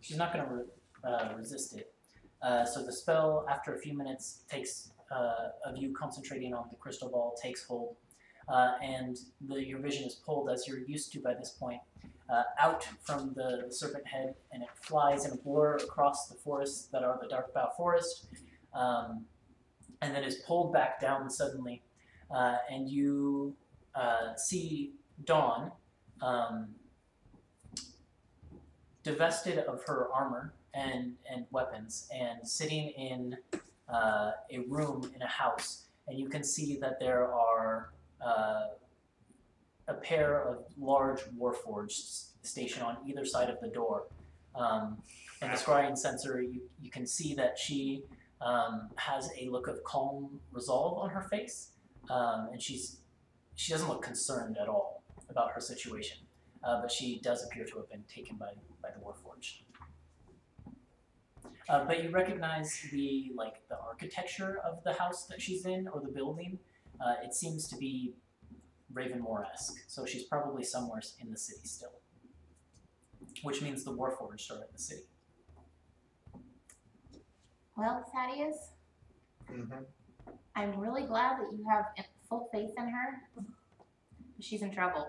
She's not going to resist it. So the spell, after a few minutes, takes of you concentrating on the crystal ball, takes hold, and your vision is pulled, as you're used to by this point, out from the serpent head, and it flies in a blur across the forests that are the Dark Bough Forest, and then is pulled back down suddenly, and you see Dawn, divested of her armor and weapons, and sitting in a room in a house, and you can see that there are a pair of large warforged stationed on either side of the door. And the scrying sensor, you can see that she has a look of calm resolve on her face, and she doesn't look concerned at all about her situation. But she does appear to have been taken by the Warforged. But you recognize the architecture of the house that she's in, or the building. It seems to be Ravenmoor-esque, so she's probably somewhere in the city still. Which means the Warforged are in the city. Well, Thaddeus, Mm-hmm. I'm really glad that you have full faith in her. She's in trouble.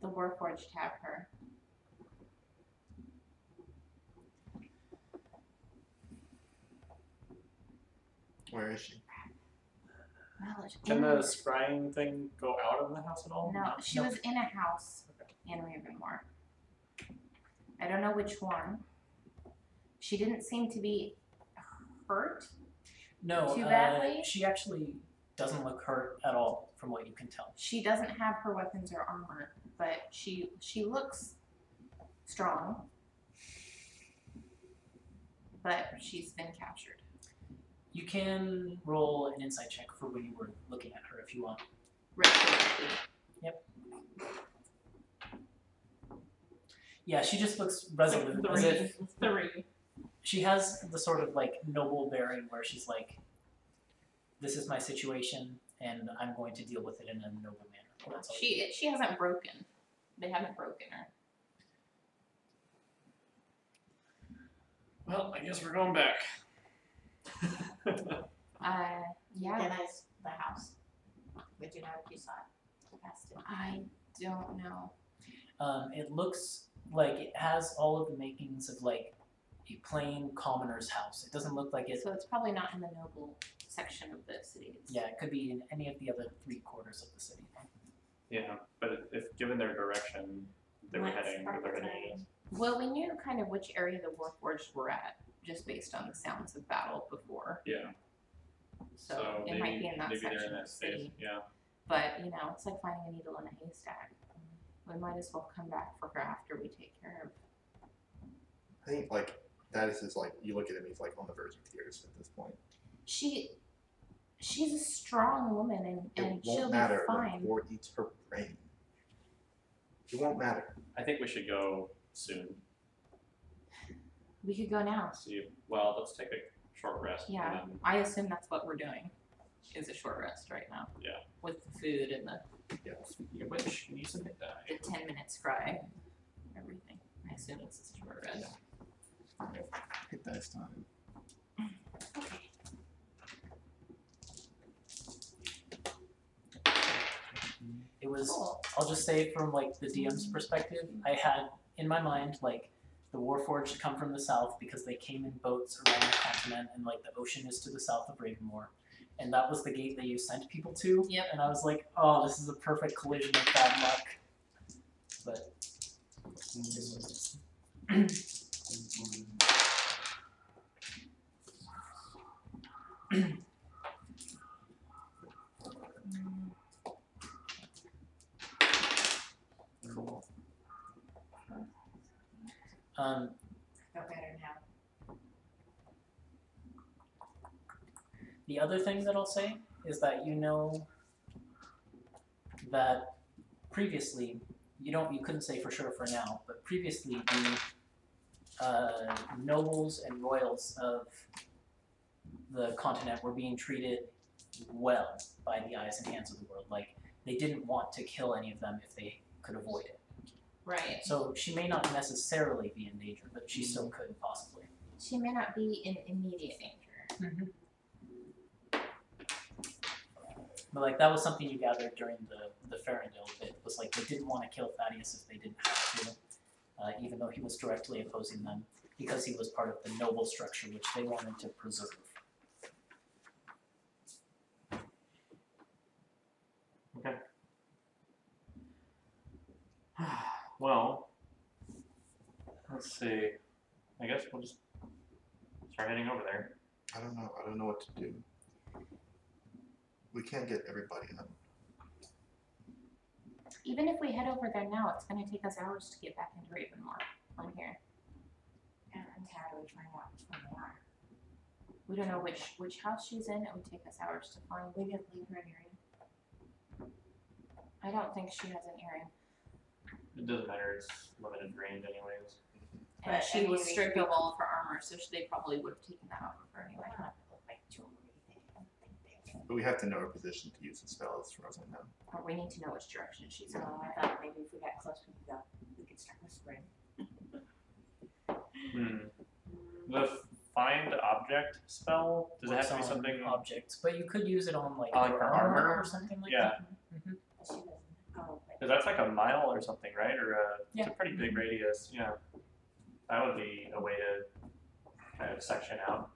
The Warforged have her. Where is she? Well, Can the scrying thing go out of the house at all? No, she was in a house in Ravenmoor. I don't know which one. She didn't seem to be hurt. No, Too badly? she actually doesn't look hurt at all, from what you can tell. She doesn't have her weapons or armor, but she looks strong. But she's been captured. You can roll an insight check for when you were looking at her if you want. Retroactively. Yep. Yeah, she just looks resolute, as if 3. she has the sort of like noble bearing where she's like, this is my situation and I'm going to deal with it in a noble manner. That's all. She hasn't broken. They haven't broken her. Well, I guess we're going back. Yeah. Then the house. Would you know if you saw it? Past it. I don't know. It looks like it has all of the makings of like a plain commoner's house. It doesn't look like it. So it's probably not in the noble section of the city. Yeah, it could be in any of the other 3 quarters of the city. Yeah, but if given their direction, they were heading where they're heading. Well, we knew kind of which area the Warforged were at, just based on the sounds of battle before. Yeah. So it might be in that maybe they're section in of that the space. city. Yeah. But, you know, it's like finding a needle in a haystack. We might as well come back for her after we take care of. I think like Thaddeus is like, you look at him, he's like on the verge of tears at this point. She's a strong woman and It she'll won't be matter fine. when war eats her brain. It won't matter. I think we should go soon. We could go now. See, well, let's take a short rest. Yeah, And then, I assume that's what we're doing, is a short rest right now. Yeah. With the food and the speaking of which, you need some hit die. 10-minute scry, everything. I assume it's a short rest. Hit dice time. It was, Cool. I'll just say from like the DM's perspective, I had in my mind like the Warforged come from the south because they came in boats around the continent and like the ocean is to the south of Ravenmoor. And that was the gate that you sent people to. Yep. And I was like, oh, this is a perfect collision of bad luck. But I feel better now. the other thing that I'll say is that you know that previously, you couldn't say for sure for now, but previously the nobles and royals of the continent were being treated well by the eyes and hands of the world. Like, they didn't want to kill any of them if they could avoid it. Right. So she may not necessarily be in danger, but she still could possibly. She may not be in immediate danger. But like that was something you gathered during the Farendale bit, was like they didn't want to kill Thaddeus if they didn't have to, even though he was directly opposing them, because he was part of the noble structure which they wanted to preserve. Okay. Well, let's see. I guess we'll just start heading over there. I don't know. I don't know what to do. We can't get everybody in. Even if we head over there now, it's going to take us hours to get back into Ravenmoor on here. And how do we find out which one they are? We don't know which house she's in. It would take us hours to find. We didn't leave her an earring. I don't think she has an earring. It doesn't matter, it's limited range anyways. And But she anyway, was stripped of all of her armor, so they probably would have taken that off of her anyway. Might not look like jewelry. They don't think they can. But we have to know our position to use the spell as far as I know. Or we need to know which direction she's So going. I thought maybe if we got close, we could start whispering. The find object spell, does it have to be Works on something? objects, but you could use it on like On your her armor armor? or something like Yeah. that. Mm-hmm. But she doesn't. Oh, but Because that's like a mile or something, right? Or it's Yeah. a pretty big radius, yeah. That would be a way to kind of section out.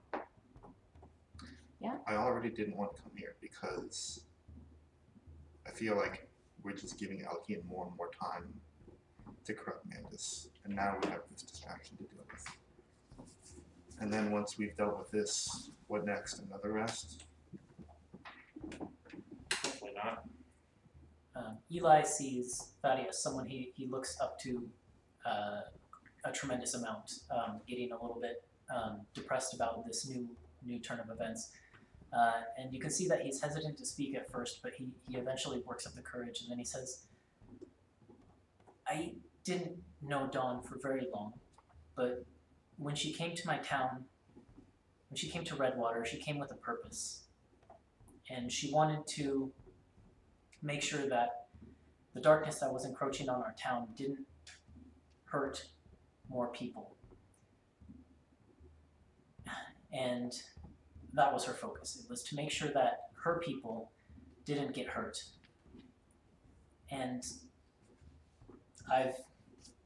I already didn't want to come here because I feel like we're just giving Alkian more and more time to corrupt Mandus, and now we have this distraction to deal with. And then once we've dealt with this, what next? Another rest? Hopefully not. Eli sees Thaddeus, someone he looks up to a tremendous amount, getting a little bit depressed about this new turn of events. And you can see that he's hesitant to speak at first, but he eventually works up the courage, and then he says, I didn't know Dawn for very long, but when she came to my town, when she came to Redwater, she came with a purpose. And she wanted to make sure that the darkness that was encroaching on our town didn't hurt more people. And that was her focus. It was to make sure that her people didn't get hurt. And I've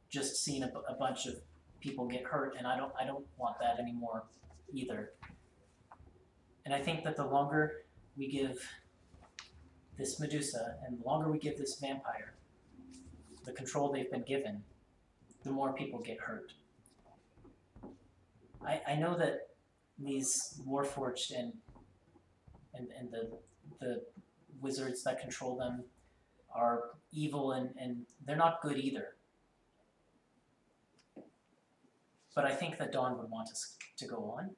just seen a bunch of people get hurt, and I don't want that anymore either. And I think that the longer we give this Medusa and the longer we give this vampire the control they've been given, the more people get hurt. I know that these Warforged and the wizards that control them are evil, and they're not good either. But I think that Dawn would want us to go on.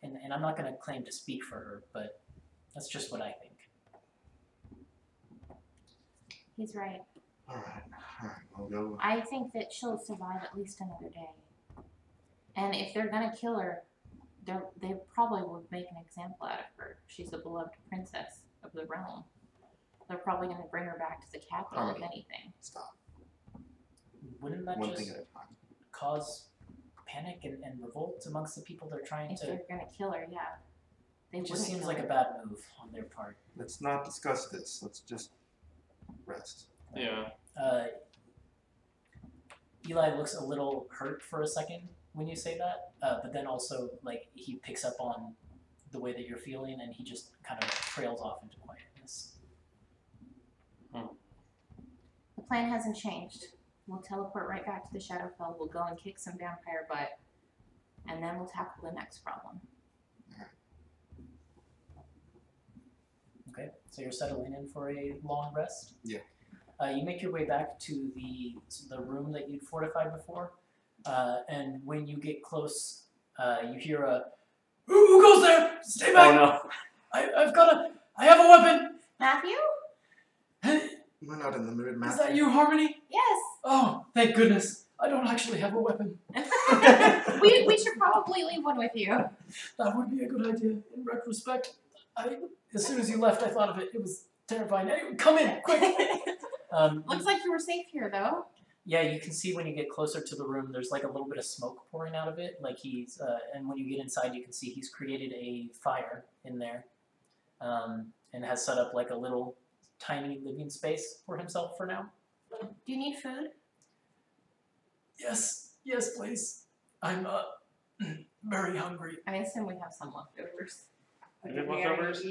And I'm not going to claim to speak for her, but that's just what I think. He's right. Alright, we'll go. I think that she'll survive at least another day. And if they're gonna kill her, they probably would make an example out of her. She's a beloved princess of the realm. They're probably gonna bring her back to the capital, if anything. Stop. Wouldn't that One just thing at a time. cause panic and revolt amongst the people they're trying If to... they're gonna kill her, yeah. They It just wouldn't seems kill like her. a bad move on their part. Let's not discuss this. Let's just rest. Yeah. Eli looks a little hurt for a second when you say that, but then also like he picks up on the way that you're feeling, and he just kind of trails off into quietness. The plan hasn't changed. We'll teleport right back to the Shadowfell. We'll go and kick some vampire butt, and then we'll tackle the next problem. Okay, so you're settling in for a long rest? Yeah. You make your way back to the room that you'd fortified before, and when you get close, you hear a, "Who goes there? Stay back! Oh no. I have a weapon!" Matthew? We're not in the mood, Matt. Is that you, Harmony? Yes. Oh, thank goodness. I don't actually have a weapon. we should probably leave one with you. That would be a good idea. In retrospect, as soon as you left, I thought of it. It was terrifying. Anyway, come in, quick! Looks like you were safe here, though. Yeah, you can see when you get closer to the room, there's like a little bit of smoke pouring out of it. Like and when you get inside, you can see he's created a fire in there, and has set up like a little tiny living space for himself for now. Do you need food? Yes, please. I'm very hungry. I assume we have some leftovers. We have leftovers?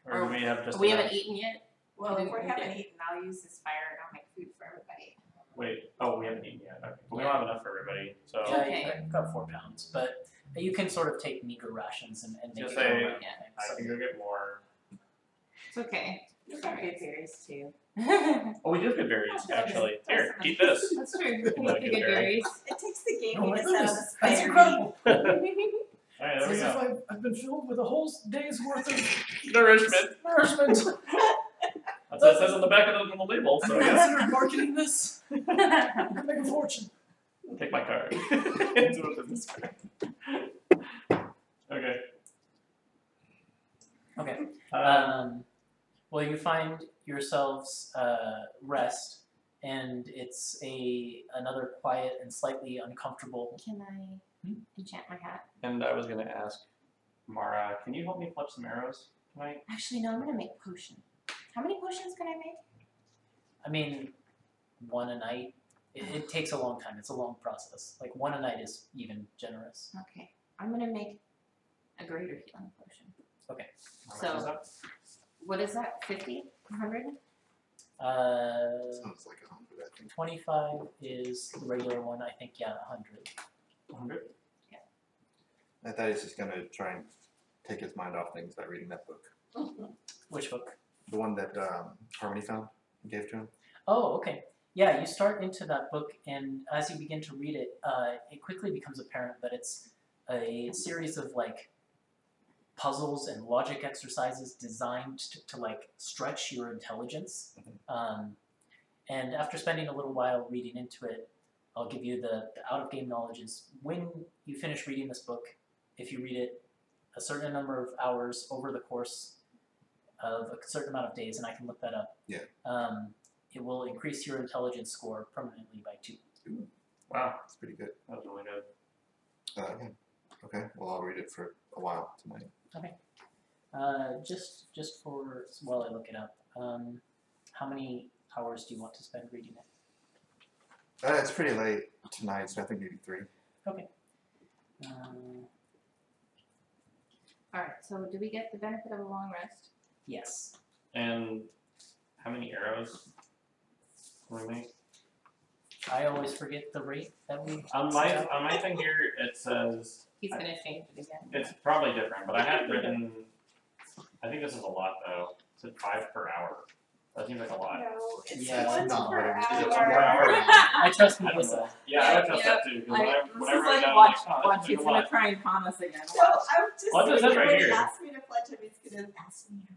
Or do we have just We enough? haven't eaten yet. Well, if we Okay. haven't eaten, I'll use this fire and I'll make food for everybody. Wait, oh, we haven't eaten yet. Okay. But we don't have enough for everybody, so Yeah, Okay. you've got 4 pounds, but you can sort of take meager rations and make Just it say, go around. yeah, I can go get more. It's okay. We've got good berries too. Oh, we do have good berries, actually. Here, eat this. That's true. Like Good a berry. berries. It takes the Oh my gaminess out of goodness, the that's fire. incredible! Alright, there we It's as go. if I've been filled with a whole day's worth of Nourishment. nourishment. That's what it says on the back of the label, so I yeah. considered marketing this. You could make a fortune. Take my card. Into a business card. Okay. Okay. Um, Well, you find yourselves rest, and it's another quiet and slightly uncomfortable. Can I enchant my hat? and I was gonna ask Mara, can you help me clutch some arrows tonight? Actually, no, I'm gonna make a potion. How many potions can I make? I mean, 1 a night. It takes a long time. It's a long process. Like 1 a night is even generous. Okay. I'm gonna make a greater healing potion. How much So- is that? What is that? 50? 100? Sounds like 100, I think. 25 is the regular one. I think, yeah, 100. 100? I thought he was just gonna try and take his mind off things by reading that book. Which book? The one that Harmony found and gave to him. Oh, okay. Yeah, you start into that book, and as you begin to read it, it quickly becomes apparent that it's a series of like puzzles and logic exercises designed to like stretch your intelligence. And after spending a little while reading into it, I'll give you the out-of-game knowledge is when you finish reading this book, if you read it a certain number of hours over the course of a certain amount of days, and I can look that up. Yeah. It will increase your intelligence score permanently by 2. Wow, It's pretty good. that was really good. Yeah. Okay, well I'll read it for a while tonight. Just for while I look it up, how many hours do you want to spend reading it? It's pretty late tonight, so I think maybe 3. Alright, so do we get the benefit of a long rest? Yes. And how many arrows can we make? I always forget the rate that we. On my thing here, it says, He's gonna change it again. it's probably different, but I had written, I think this is a lot though. It said 5 per hour. That seems like a lot. No, it's Yeah, one not per what it is. Is it hour. 1 per hour? I trust I don't Melissa. know. Yeah, I would trust that too. Because This whenever is I like down, watch, I'm like, oh, watch, that's he's a gonna lot. try and con us again. So I was just What does it thinking say right when he here? asked me to pledge him, he's gonna ask me to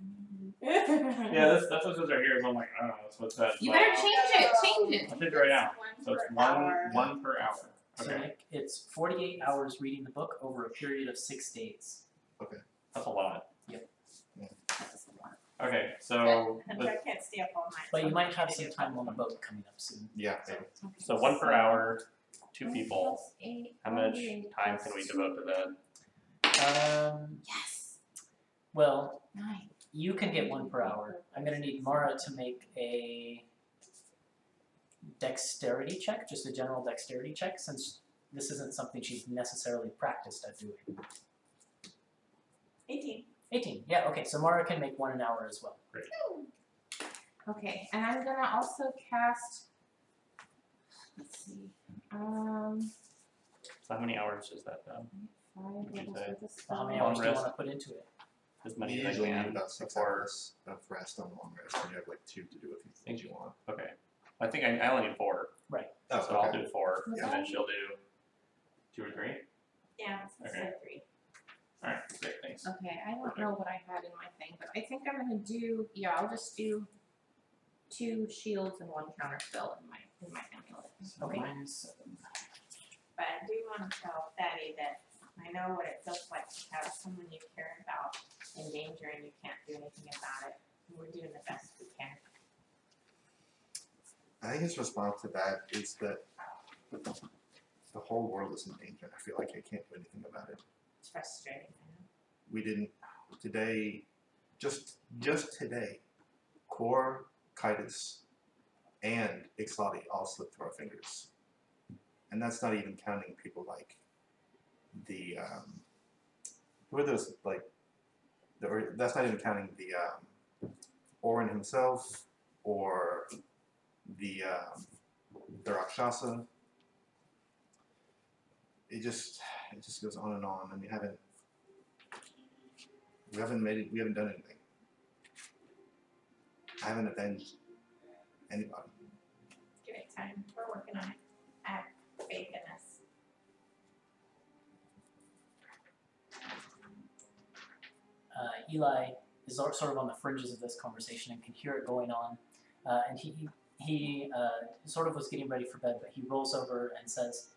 Yeah, that's what it says right here. So I'm like, I don't know, that's what it says. You but, better change it, change it. I'll change it right now. So it's per hour. one per hour. So Okay, Nick, it's 48 hours reading the book over a period of 6 days. that's a lot. That's a lot. Okay, so And with, I can't stay up all night. But so you I'm might have gonna some do time on the boat coming up soon. Yeah, maybe. so 1 per hour, 2 1 people. plus 8, How much 48 time can we plus devote to that? Yes! Well, 9. you can get 1 per hour. I'm gonna need Mara to make a dexterity check, just a general dexterity check, since this isn't something she's necessarily practiced at doing. 18. 18, yeah, okay, so Mara can make 1 an hour as well. Great. Okay, and I'm gonna also cast. Let's see. So how many hours is that then? 5 Would you levels say? worth of How many spell. hours do you rest. want to put into it? As We many as I usually need can about 6 before. hours of rest on long rest, and you have like 2 to do a few things you want. Okay. I think I only need 4, Oh, so I'll do 4, Was and that- then she'll do 2 or 3. Yeah, it's Okay. like 3. Alright, great, thanks. Okay, I don't know what I had in my thing, but I think I'm gonna do. Yeah, I'll just do 2 shields and 1 counter spell in my amulet. Okay. But I do want to tell Fatty that I know what it feels like to have someone you care about in danger and you can't do anything about it. We're doing the best we can. I think his response to that is that the whole world is in danger. I feel like I can't do anything about it. It's frustrating. We didn't today, just today, Kor, Kitus, and Ixlati all slipped through our fingers, and that's not even counting people like the who are those like that's not even counting the Orin himself or the Rakshasa. It just goes on, and we haven't done anything. I haven't avenged anybody. Give it time. We're working on it. I have faith in us. Eli is sort of on the fringes of this conversation and can hear it going on, and he sort of was getting ready for bed, but he rolls over and says,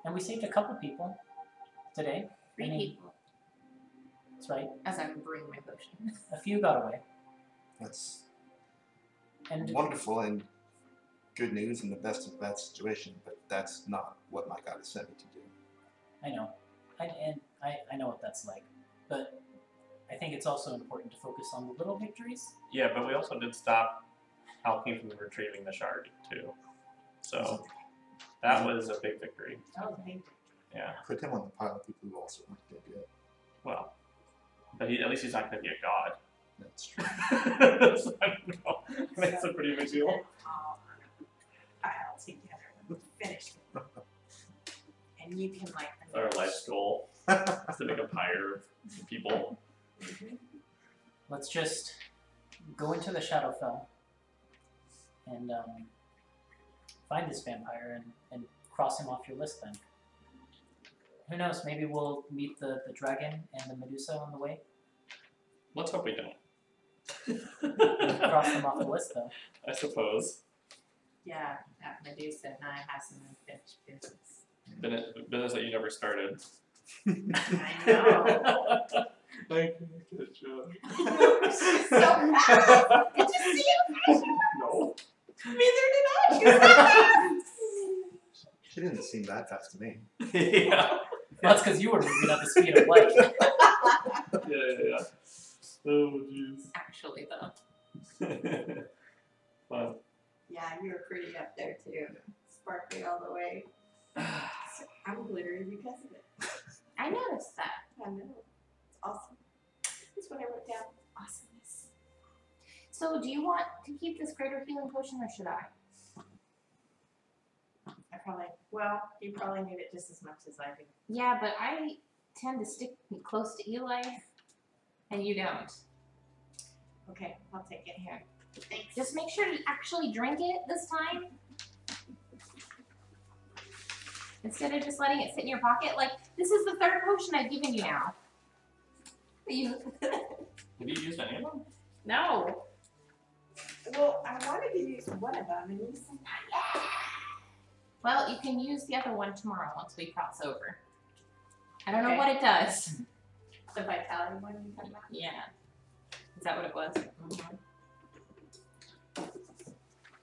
"And we saved a couple people today. 3 people. That's right. As I bring my potion. A few got away, That's and wonderful and good news in the best of bad situation, but that's not what my God has sent me to do. I know, I know what that's like, but I think it's also important to focus on the little victories. Yeah, but we also did stop Alchemy from retrieving the shard too. So that was a big victory. That was amazing. Yeah. Put him on the pile of people who also want to do it. Well, but at least he's not going to be a god. That's true. So, I don't know. That's a pretty big deal. All pile together and finish it. And you can like. It's our life goal is to make a pyre of people. Let's just go into the Shadowfell and find this vampire and cross him off your list then. Who knows, maybe we'll meet the dragon and the Medusa on the way. Let's hope we don't. Cross them off the list though. I suppose. Yeah, that Medusa and I have some unfinished business. Business that you never started. I know. Thank you. Good job. So fast! Did you see it? No. Neither did I. She was that fast. She didn't seem that fast to me. Yeah. That's because you were moving at the speed of light. Yeah. Oh, jeez. Actually, though. Fun. Yeah, you were pretty up there too. Sparkly all the way. I'm glittery because of it. I noticed that. I know. It's awesome. That's what I wrote down. Awesomeness. So, do you want to keep this greater healing potion, or should I? You probably need it just as much as I do. Yeah, but I tend to stick close to Eli, and you don't. Okay, I'll take it here. Thanks. Just make sure to actually drink it this time. Instead of just letting it sit in your pocket. Like, this is the 3rd potion I've given you now. Have you used any of them? No. Well, I wanted to use one of them, and you said not yet. Well, you can use the other one tomorrow once we cross over. I don't know Okay. what it does. The vitality one you talking about? Yeah. Is that what it was?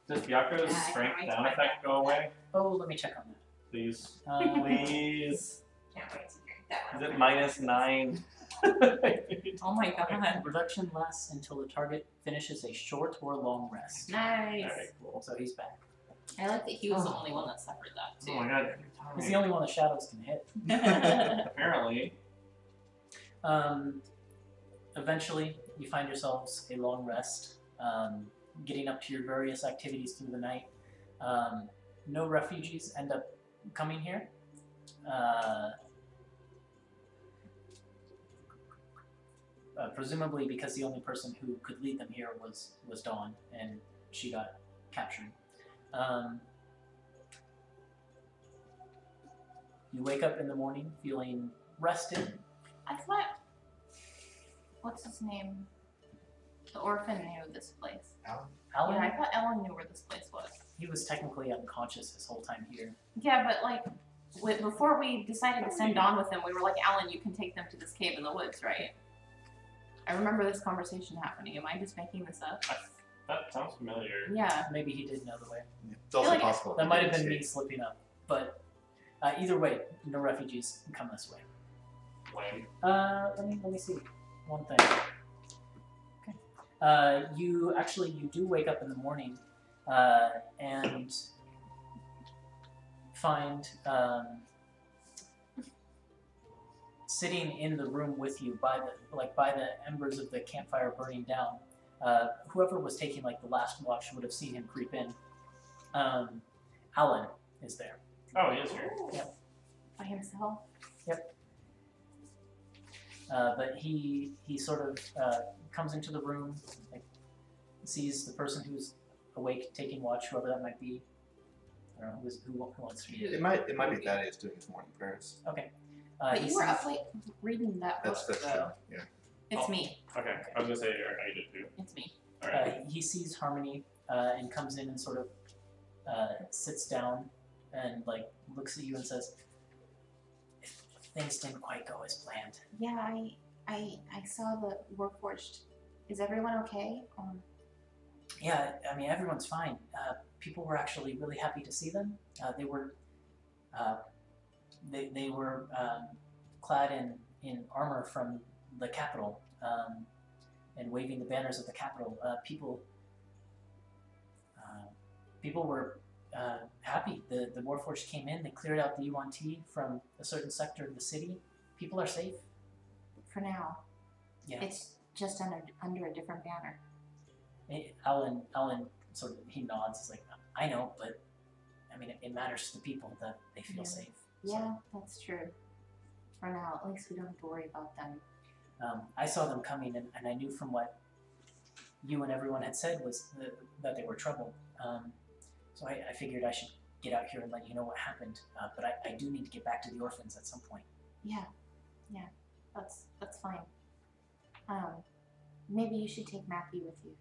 Does Yako's Yeah, I strength can't down wait to effect go away? Oh, let me check on that. Please. Um, Please. Can't wait to drink that Is one. it -9? Oh my god. Reduction lasts until the target finishes a short or long rest. Nice. Alright, cool. So he's back. I like that he was the only one that suffered that too. Oh my god. He's the only one the shadows can hit. Apparently. Eventually, you find yourselves a long rest, getting up to your various activities through the night. No refugees end up coming here. Presumably because the only person who could lead them here was Dawn, and she got captured. You wake up in the morning feeling rested. I thought, what's his name? The orphan knew this place. Alan, Yeah, I thought Ellen knew where this place was. he was technically unconscious his whole time here. Yeah, but like, before we decided to send Dawn with him, we were like, Alan, you can take them to this cave in the woods, right? I remember this conversation happening. Am I just making this up? That sounds familiar. Yeah. Maybe he did know the way. It's also like possible. That might have been me slipping up, but either way, no refugees can come this way. Lame. Let me see one thing. Okay. You do wake up in the morning, and find sitting in the room with you by the embers of the campfire burning down. Whoever was taking like the last watch would have seen him creep in. Alan is there. Oh, he is here. Yep. By himself? Yep. But he sort of comes into the room, like, sees the person who's awake taking watch, whoever that might be. I don't know who wants to be. It might be Thaddeus doing his morning prayers. Okay. But he you were sees- up late reading that book, That's true. though. Yeah. It's Oh. me. Okay, I was gonna say I did too. It's me. Alright. He sees Harmony and comes in and sort of sits down and like looks at you and says, "Things didn't quite go as planned." Yeah, I saw the Warforged. Is everyone okay? Yeah, I mean everyone's fine. People were actually really happy to see them. They were clad in armor from the capital and waving the banners of the capital. People were happy. The Warforged came in. They cleared out the UNT from a certain sector of the city. People are safe. For now. Yeah. It's just under a different banner. Alan sort of he nods. He's like, I know, but I mean it matters to the people that they feel Yeah. safe. Yeah, that's true. For now, at least we don't have to worry about them. I saw them coming, and I knew from what you and everyone had said was that they were trouble. So I figured I should get out here and let you know what happened. But I do need to get back to the orphans at some point. Yeah, that's fine. Maybe you should take Matthew with you.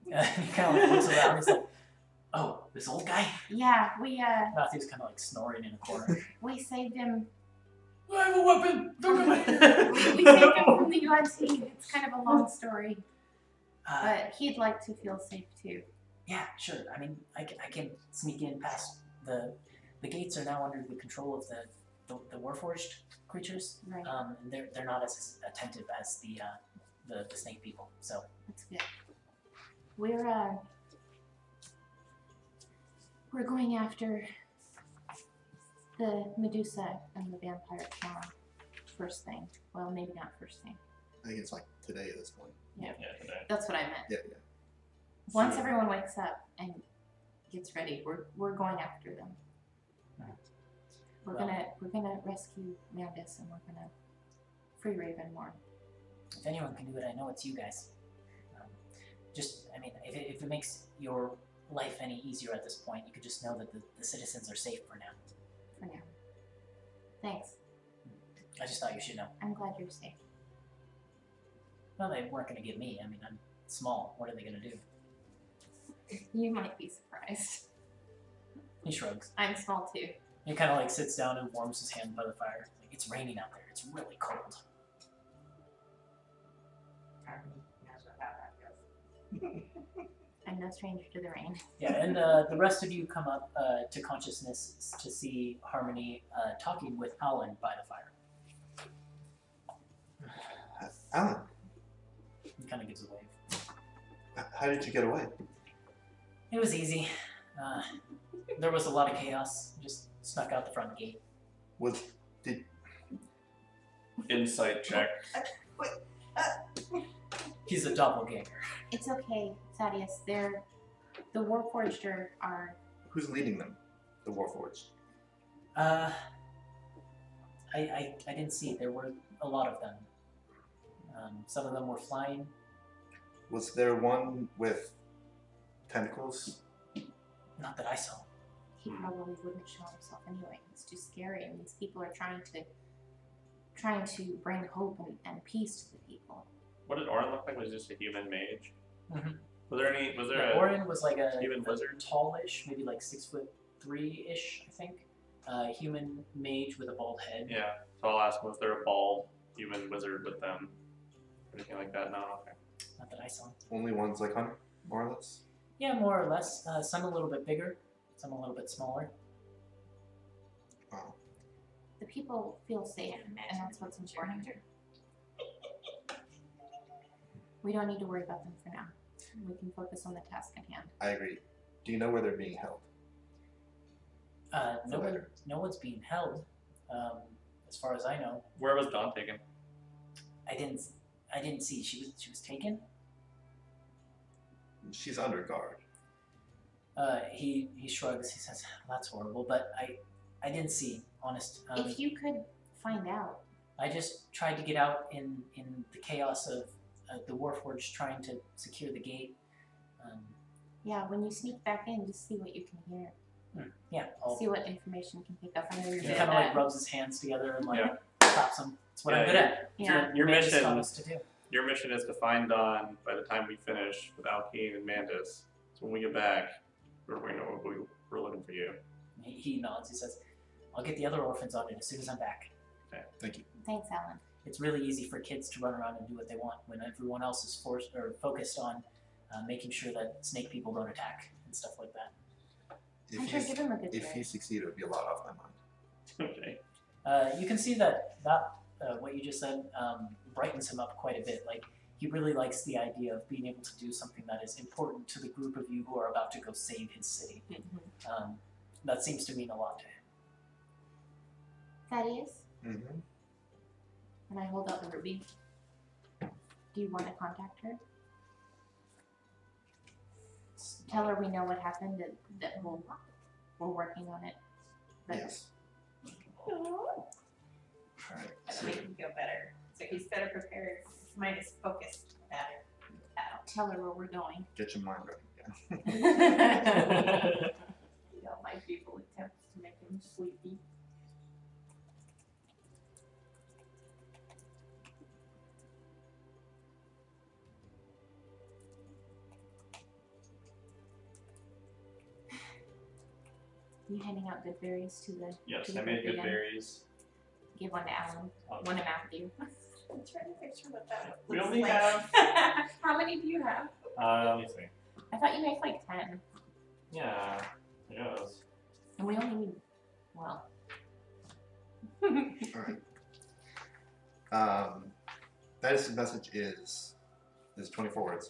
He kind of like looks around. He's like, "Oh, this old guy." Yeah, Matthew's kind of like snoring in a corner. we saved him. I have a weapon. Don't come in. We saved him from the UNT. It's kind of a long story, but he'd like to feel safe too. Yeah, sure. I mean, I can sneak in past the gates are now under the control of the Warforged creatures. Right. And they're not as attentive as the snake people. So That's good. We're going after the Medusa and the vampire Chant first thing. Well, maybe not first thing. I think it's like today at this point. Yeah, today. That's what I meant. Yeah. Once everyone wakes up and gets ready, we're going after them. We're gonna rescue Mandus and we're gonna free Ravenmore. if anyone can do it, I know it's you guys. I mean, if it makes your life any easier at this point, you could just know that the citizens are safe for now. For now. Thanks. I just thought you should know. I'm glad you're safe. Well, they weren't going to get me. I mean, I'm small. What are they going to do? You might be surprised. He shrugs. I'm small too. He kind of like sits down and warms his hand by the fire. Like, it's raining out there. It's really cold. I'm no stranger to the rain. Yeah, and the rest of you come up to consciousness to see Harmony talking with Alan by the fire. Alan, He kind of gives a wave. how did you get away? It was easy. There was a lot of chaos. Just snuck out the front gate. Did Insight check. He's a doppelganger. It's okay, Thaddeus. They're the Warforged are. who's leading them? The Warforged. I didn't see. There were a lot of them. Some of them were flying. Was there one with tentacles? Not that I saw. He probably wouldn't show himself anyway. It's too scary, and these people are trying to bring hope and peace to the people. What did Orin look like? Was he just a human mage? Mm-hmm. Was there a Orin was like a human wizard? tallish, maybe like 6'3" I think. Human mage with a bald head. Yeah. So I'll ask, was there a bald human wizard with them? Anything like that? No. Okay. Not that I saw. Only ones like Hunter, more or less. Yeah, more or less. Some a little bit bigger, some a little bit smaller. Wow. The people feel safe, and that's what's important. We don't need to worry about them for now. We can focus on the task at hand. I agree. Do you know where they're being held? No one's being held, as far as I know. Where was Dawn taken? I didn't see. She was taken. She's under guard. He shrugs. He says, "That's horrible," but I didn't see. Honest. If you could find out. I just tried to get out in the chaos of the Warforged trying to secure the gate. Yeah, when you sneak back in, just see what you can hear. Yeah. See what information you can pick up. I know you're He good kind at of that. rubs his hands together and Yeah. claps them. It's what I'm good at. Yeah. Your Mandus mission. taught us to do. Your mission is to find Dawn by the time we finish with Alkeen and Mandus. So when we get back, we're looking for you. He nods. He says, "I'll get the other orphans on it as soon as I'm back." Okay. Thank you. Thanks, Alan. It's really easy for kids to run around and do what they want when everyone else is focused on making sure that snake people don't attack and stuff like that. I'm sure give him a good If grade. he succeeded, it would be a lot off my mind. Okay. You can see that what you just said brightens him up quite a bit. Like, he really likes the idea of being able to do something that is important to the group of you who are about to go save his city. That seems to mean a lot to him. Thaddeus, Mm-hmm. and I hold out the ruby. Do you want to contact her? Tell her we know what happened, that we're working on it. But Yes. Oh, Alright. that'll make him feel better. So he's better prepared. His mind is focused better. tell her where we're going. Get your mind right. Yeah. You know, my people attempts to make him sleepy. You handing out good berries to the Yes, to the I made group good again? berries. Give one to Alan, one to Matthew. I'm trying to picture what that We looks only like. have. How many do you have? Let me see. I thought you make like 10. Yeah, yes. And we only need, well. Alright. That message is 24 words.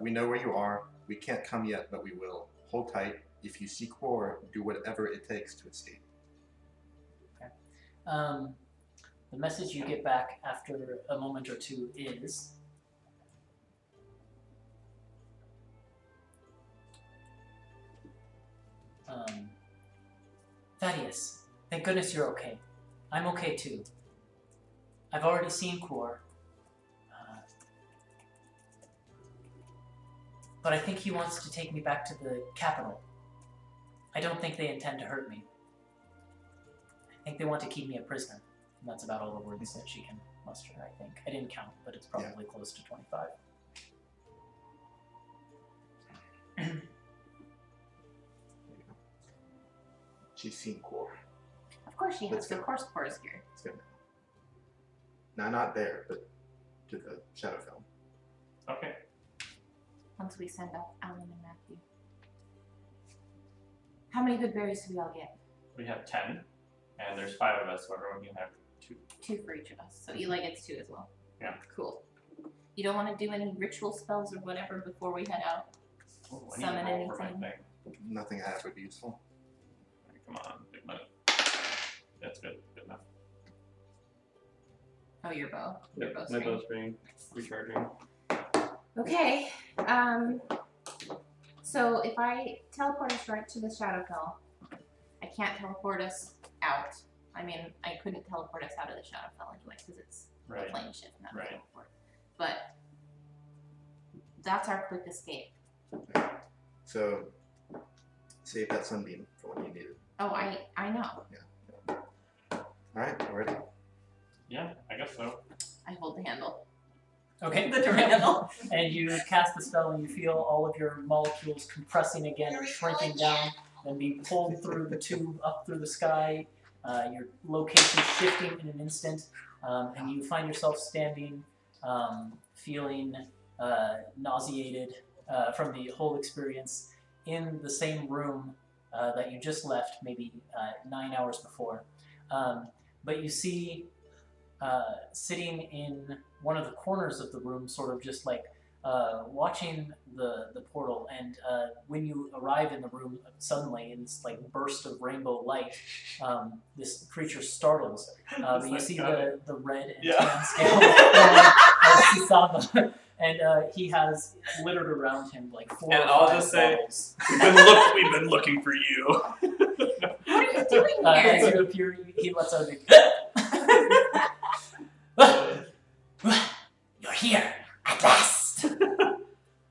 We know where you are. We can't come yet, but we will. Hold tight. If you seek war, do whatever it takes to escape. The message you get back after a moment or two is, Thaddeus, thank goodness you're okay. I'm okay too. I've already seen Quor. But I think he wants to take me back to the capital. I don't think they intend to hurt me. I think they want to keep me a prisoner. And that's about all the words that she can muster, I think. I didn't count, but it's probably close to 25. She's seen Quor. Of course she has. Let's go. Of course Quor is here. Let's go now. Now, not there, but to the Shadowfell. Okay. Once we send off Alan and Matthew. How many good berries do we all get? We have 10, and there's 5 of us, so everyone can have 2. 2 for each of us. So Eli gets 2 as well. Yeah. Cool. You don't want to do any ritual spells or whatever before we head out? Ooh, I need to Summon roll for my anything. thing. Nothing I have would be useful. Come on, big move. That's good. Good enough. Oh, your bow. Your Yep, bow's my green. bow's green. Recharging. Okay. So if I teleport us right to the Shadowfell, I can't teleport us out. I mean, I couldn't teleport us out of the Shadowfell anyway because it's Right. a plane shift, not a Right. teleport. But that's our quick escape. So save that sunbeam for when you need it. Oh, I know. Alright, we're ready. Yeah, I guess so. I hold the handle. Okay. The door handle. And you cast the spell and you feel all of your molecules compressing again and shrinking down and being pulled through the tube up through the sky. Your location shifting in an instant, and you find yourself standing, feeling nauseated from the whole experience in the same room that you just left maybe 9 hours before. But you see sitting in one of the corners of the room, sort of just like watching the portal, and when you arrive in the room suddenly in this like burst of rainbow light, this creature startles. But you see the red and tan scale of Sisaba, and he has littered around him like 4 And or I'll 5 just say, bottles. we've been looking for you. What are you doing As here? you appear, he lets out a big You're here at last.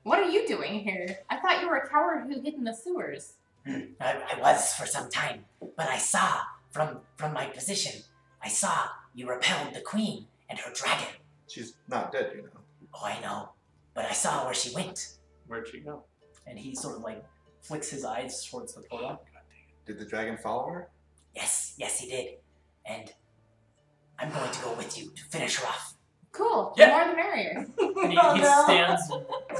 What are you doing here? I thought you were a coward who hid in the sewers. I was for some time, but I saw from my position, I saw you repelled the queen and her dragon. She's not dead, you know. Oh, I know, but I saw where she went. Where'd she go? And he sort of like flicks his eyes towards the portal. Did the dragon follow her? Yes, he did. And I'm going to go with you to finish her off. Cool. Yeah. The more the merrier. And he, Oh, he no. stands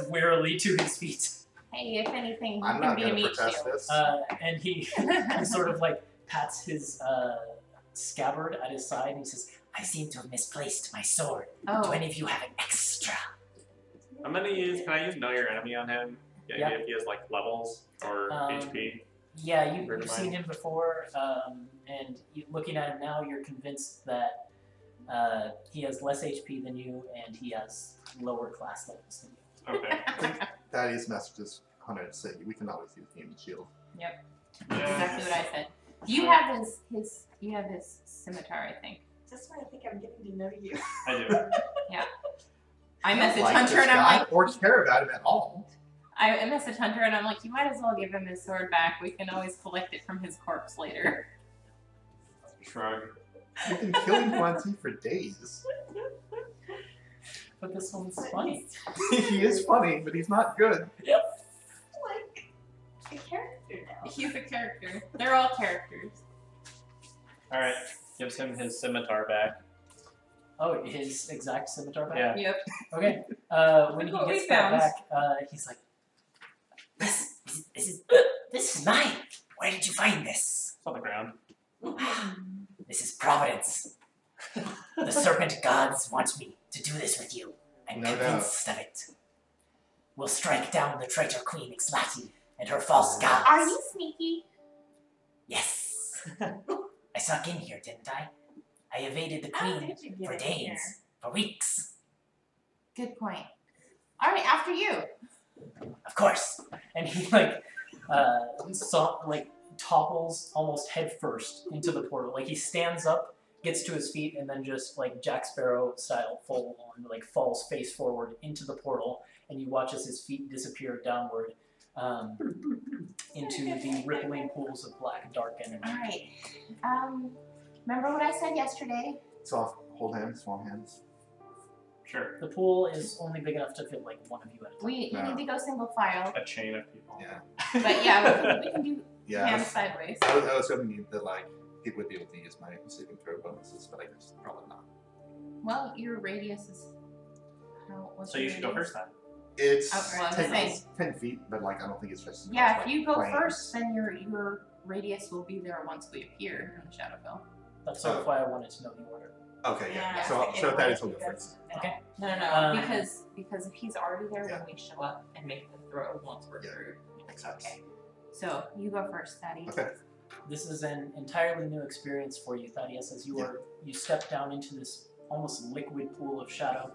wearily to his feet. Hey, if anything, you I'm can not be a going to meat protest shield. this. And he sort of like pats his scabbard at his side and he says, I seem to have misplaced my sword. Do Oh, any of you have an extra? I'm gonna can I use Know Your Enemy on him? Yeah. If he has like levels or HP. yeah, Heard you've of seen mine. him before, and looking at him now, you're convinced that he has less HP than you and he has lower class levels than you. Okay. Thaddeus messages Hunter to say we can always use the image shield. exactly what I said. You have his scimitar, I think. Just when I think I'm getting to know you. I do. I message Like Hunter this and I'm guy like, or care about him at all. I message Hunter and I'm like, you might as well give him his sword back. We can always collect it from his corpse later. Shrug. You've been killing Quanti for days. But this one's funny. He is funny, but he's not good. Like a character now. He's a character. They're all characters. Alright. Gives him his scimitar back. Oh, his exact scimitar back? Yeah. Yep. Okay. When he Look what gets we that found. back, he's like, This is mine. Where did you find this? It's on the ground. This is Providence. The serpent gods want me to do this with you. I'm No doubt. convinced of it. We'll strike down the traitor queen Ixlati and her false gods. Are you sneaky? Yes. I snuck in here, didn't I? I evaded the How queen did you get for in days, here? for weeks. Good point. All right, after you. Of course. and he like topples almost head first into the portal. Like he stands up, gets to his feet, and then just like Jack Sparrow style full on like falls face forward into the portal, and you watch as his feet disappear downward into the rippling pools of black dark energy. All right. Remember what I said yesterday? Soft, hold hands, small hands. Sure. The pool is only big enough to fit like one of you at a time. We No. need to go single file. A chain of people. Yeah. But yeah, we can do Yeah. hands sideways. I was hoping that like he would be able to use my saving throw bonuses, but I guess probably not. Well, your radius is. What's So your you should go radius? first then. It's Oh, well, I'm 10, saying. 10 feet, but like I don't think it's just. Yeah, like, if you go planes. first, then your radius will be there once we appear in the Shadowfell. That's sort of why I wanted to know the order. Okay, yeah. Yeah, So I so get Thaddeus why will go he first. does Okay. No, Um, because if he's already there when we show up and make the throw once we're Yeah. through. Makes sense. Okay. So you go first, Thaddeus. Okay. This is an entirely new experience for you, Thaddeus, as you step down into this almost liquid pool of shadow.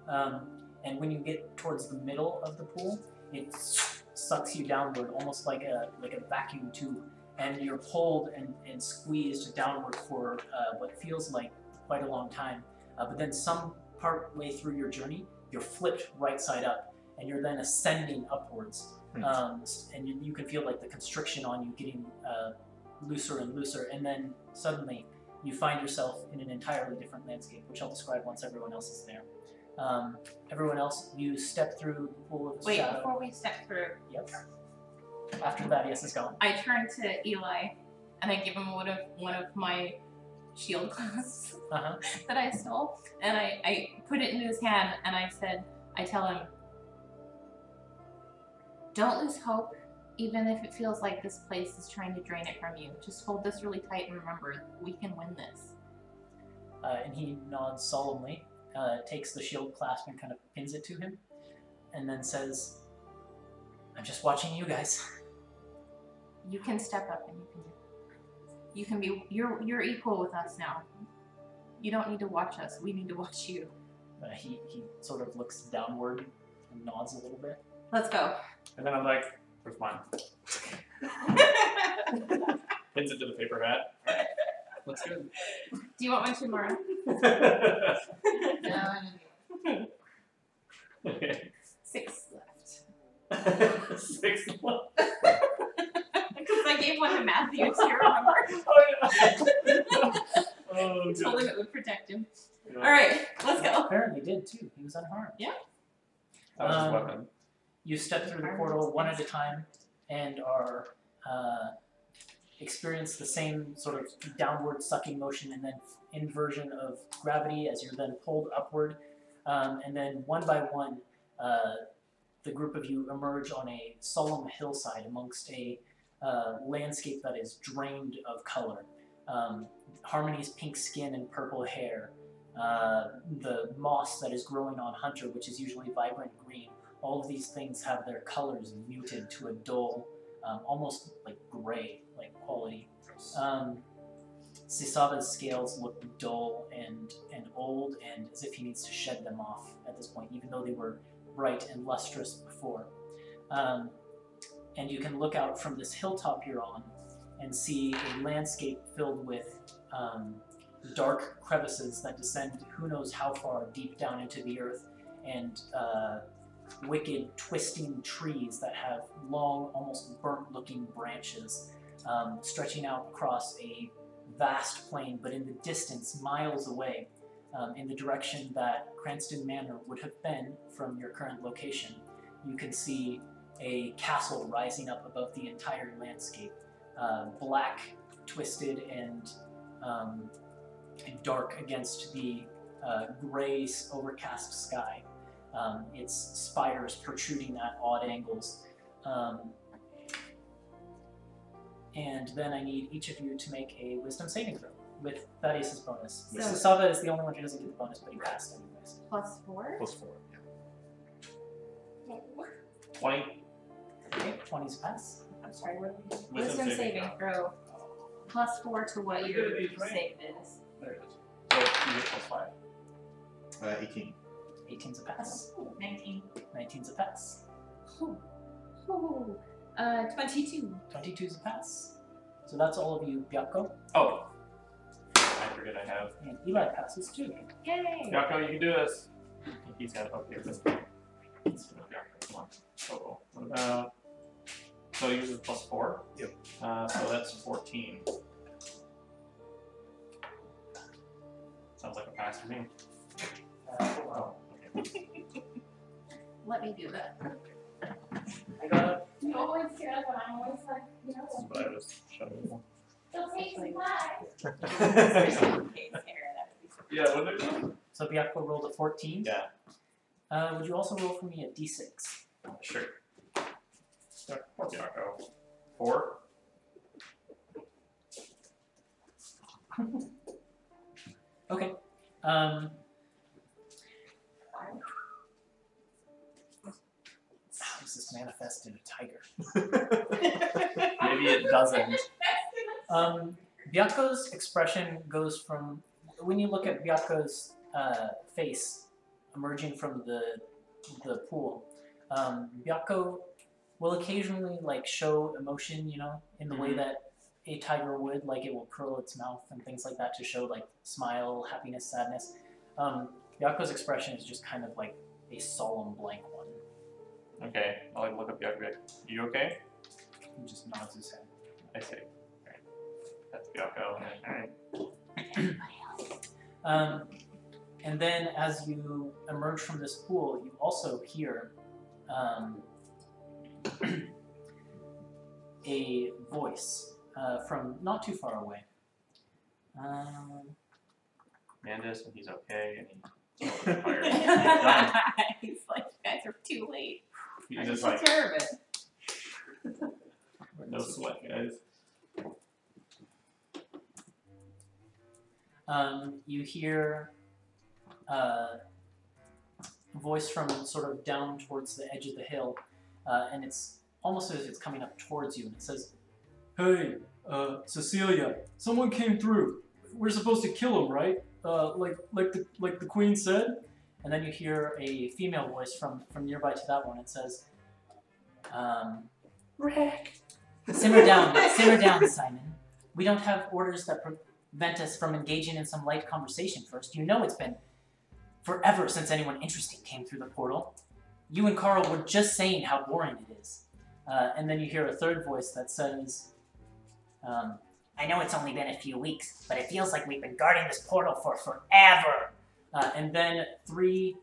And when you get towards the middle of the pool, it sucks you downward, almost like a vacuum tube, and you're pulled and squeezed downward for what feels like quite a long time. But then some part way through your journey, you're flipped right side up, and you're then ascending upwards. And you can feel like the constriction on you getting looser and looser, and then suddenly you find yourself in an entirely different landscape, which I'll describe once everyone else is there. Everyone else, you step through the pool of shadow. Wait, before we step through, Yep. After Thaddeus is gone. I turn to Eli and I give him one of my shield clasps that I stole, and I put it in his hand, and I tell him, don't lose hope, even if it feels like this place is trying to drain it from you. Just hold this really tight and remember, we can win this. And he nods solemnly, takes the shield clasp and kind of pins it to him, and then says, I'm just watching you guys. You can step up and you can be, you're equal with us now. You don't need to watch us, we need to watch you. He sort of looks downward and nods a little bit. Let's go. And then I'm like, where's mine? Pins it to the paper hat. Alright, looks good. Do you want one tomorrow? No, I don't. Okay. 6 left. 6 left. Because I gave one to Matthew, do you remember? Oh yeah. Oh, Told him it would protect him. Yeah. Alright, let's go. Apparently did too. He was unharmed. Yeah. That was his weapon. You step through the portal one at a time and are experience the same sort of downward sucking motion and then inversion of gravity as you're then pulled upward. And then one by one, the group of you emerge on a solemn hillside amongst a landscape that is drained of color. Harmony's pink skin and purple hair, the moss that is growing on Hunter, which is usually vibrant green. All of these things have their colors muted to a dull, almost like gray, like quality. Sisaba's scales look dull and old, and as if he needs to shed them off at this point, even though they were bright and lustrous before. And you can look out from this hilltop you're on and see a landscape filled with dark crevices that descend who knows how far deep down into the earth, and wicked, twisting trees that have long, almost burnt-looking branches stretching out across a vast plain, but in the distance, miles away, in the direction that Cranston Manor would have been from your current location, you can see a castle rising up above the entire landscape, black, twisted, and dark against the gray, overcast sky. Its spires protruding at odd angles. And then I need each of you to make a wisdom saving throw with Thaddeus' bonus. So- Sisava is the only one who doesn't get the bonus, but he passed anyways. +4? +4, yeah. 20. Okay, 20's a pass. I'm sorry, what are we Wisdom Wisdom saving throw. +4 to what Look your at these, right? save is. There it is. So you get +5. 18. 18's a pass. 19. 19's a pass. Ooh. Ooh. 22. 22's a pass. So that's all of you, Byakko. Oh. I forget I have. And Eli passes too. Yay! Yako, you can do this. I think he's got it up here. Come on. Oh, what about... So yours is +4? Yep. So that's 14. Sounds like a pass to me. Oh, okay. Let me do that. I got You always hear that, but I'm always like, you This is know, what I was showing. they'll take some time. Especially in case hair, that would be Yeah, what did it So Byakko rolled a 14. Yeah, Would you also roll for me a d6? sure. Yeah, poor Yako. 4? Okay. This is just manifested a tiger. Maybe it doesn't. Byako's expression goes from, when you look at Byako's face emerging from the pool, Byako will occasionally like show emotion, you know, in the way that a tiger would, like it will curl its mouth and things like that to show like smile, happiness, sadness. Byako's expression is just kind of like a solemn blank one. Okay, I'll like look up Byako. You okay? He just nods his head. I see. Okay. That's Byako. Alright. And then as you emerge from this pool, you also hear a voice from not too far away. Mandus, and he's okay, and he's fired. He's like, you guys are too late. He's I just took like, care of it. no sweat, guys. You hear a voice from sort of down towards the edge of the hill, and it's almost as if it's coming up towards you, and it says, "Hey, Cecilia, someone came through. We're supposed to kill him, right? Like the queen said." And then you hear a female voice from nearby to that one. It says, Rick. Simmer down, Simon. We don't have orders that prevent us from engaging in some light conversation first. You know it's been forever since anyone interesting came through the portal. You and Carl were just saying how boring it is. And then you hear a third voice that says, I know it's only been a few weeks, but it feels like we've been guarding this portal for forever. and then three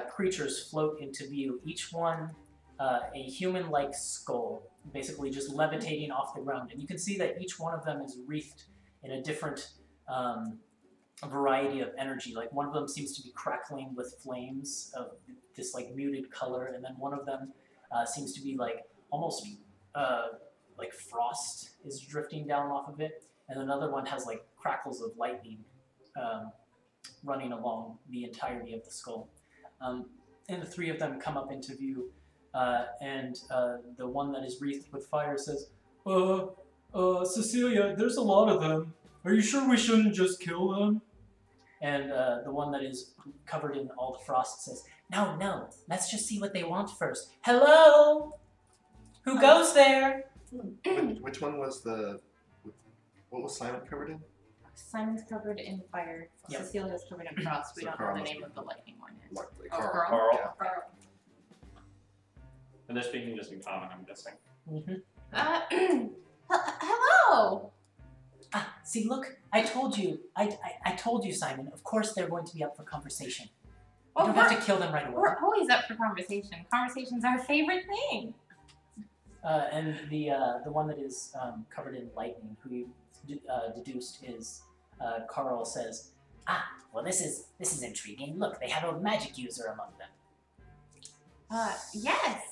creatures float into view, each one a human-like skull, basically just levitating off the ground. And you can see that each one of them is wreathed in a different variety of energy. Like one of them seems to be crackling with flames of this like muted color, and then one of them seems to be like almost like frost is drifting down off of it, and another one has like crackles of lightning running along the entirety of the skull. And the three of them come up into view, and the one that is wreathed with fire says, Cecilia, there's a lot of them. Are you sure we shouldn't just kill them? And the one that is covered in all the frost says, No, let's just see what they want first. Hello? Who goes there? Which one was the... What was Simon covered in? Simon's covered in fire. Yep. Cecilia's covered in frost. We So don't Carl know the must name be- of the lightning one yet. Like Oh, Carl. Carl. Yeah. Carl. And they're speaking just in common, I'm guessing. Mm-hmm. Hello. Ah, see, look, I told you, Simon. Of course they're going to be up for conversation. You Well, don't have to kill them right away. we're always up for conversation. Conversation's our favorite thing. And the one that is covered in lightning, who you deduced is Carl, says, Well, this is intriguing. Look, they have a magic user among them. Yes.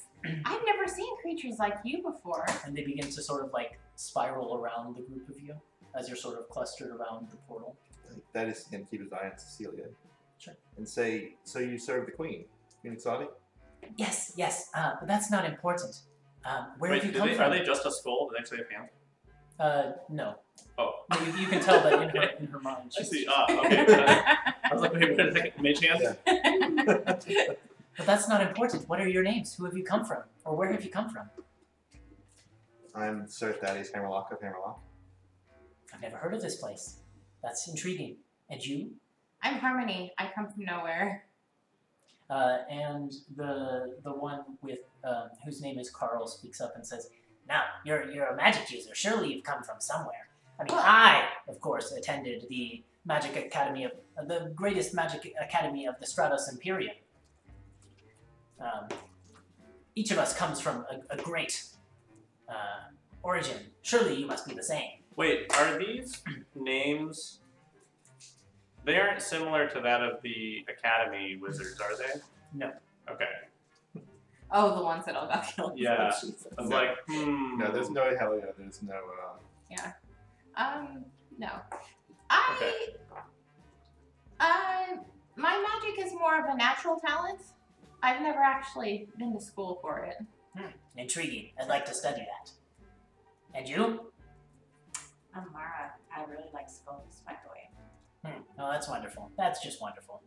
I've never seen creatures like you before. and they begin to sort of like spiral around the group of you as you're sort of clustered around the portal. That is him, keep his eye on Cecilia. Sure. And say, so you serve the Queen. Queen Exotic? Yes, but that's not important. Where have you come Are from? they just a skull? Do they actually have hands? No. Oh. No, you can tell that in her mind. I she's- see. Okay. I was like, wait a second. Mage hands? Yeah. But that's not important. What are your names? Who have you come from? Or where have you come from? I'm Sir Thaddeus Hammerlock of Hammerlock. I've never heard of this place. That's intriguing. And you? I'm Harmony. I come from nowhere. And the one with whose name is Carl speaks up and says, Now, you're a magic user. Surely you've come from somewhere. I mean, Well- I, of course, attended the Magic Academy of the greatest magic academy of the Stratos Imperium. Each of us comes from a great origin. Surely you must be the same. Wait, are these names... They aren't similar to that of the Academy wizards, are they? No. Okay. Oh, the ones that all got killed. Yeah. Oh, Jesus. I was No. like, No, there's no hell yeah, there's no... No. Okay. My magic is more of a natural talent. I've never actually been to school for it. Intriguing. I'd like to study that. And you? I'm Mara. I really like skulls, by the way. Oh, that's wonderful. That's just wonderful.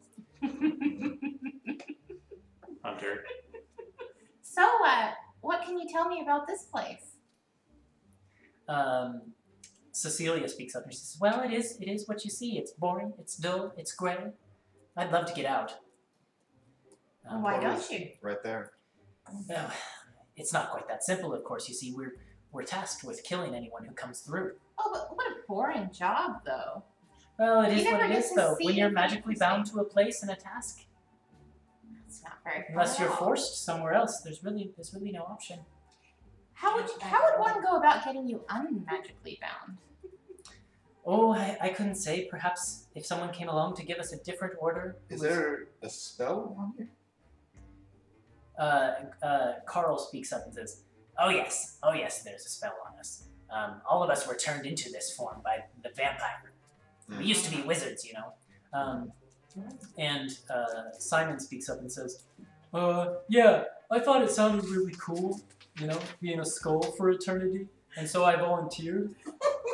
Hunter. So, what can you tell me about this place? Cecilia speaks up and she says, well, it is what you see. It's boring, it's dull, it's gray. I'd love to get out. Why don't Portal's you? Right there. Well, it's not quite that simple, of course. You see, we're tasked with killing anyone who comes through. Oh, but what a boring job, though. Well, it You is what never it get is, to though. see When you're anything magically bound interesting. to a place and a task, It's not very fun unless at you're all. forced somewhere else, there's really no option. How would one go about getting you unmagically bound? Oh, I couldn't say. Perhaps if someone came along to give us a different order. Is there a spell on here? Carl speaks up and says, oh yes, there's a spell on us. All of us were turned into this form by the vampire. We used to be wizards, you know. And Simon speaks up and says, yeah, I thought it sounded really cool, you know, being a skull for eternity, and so I volunteered.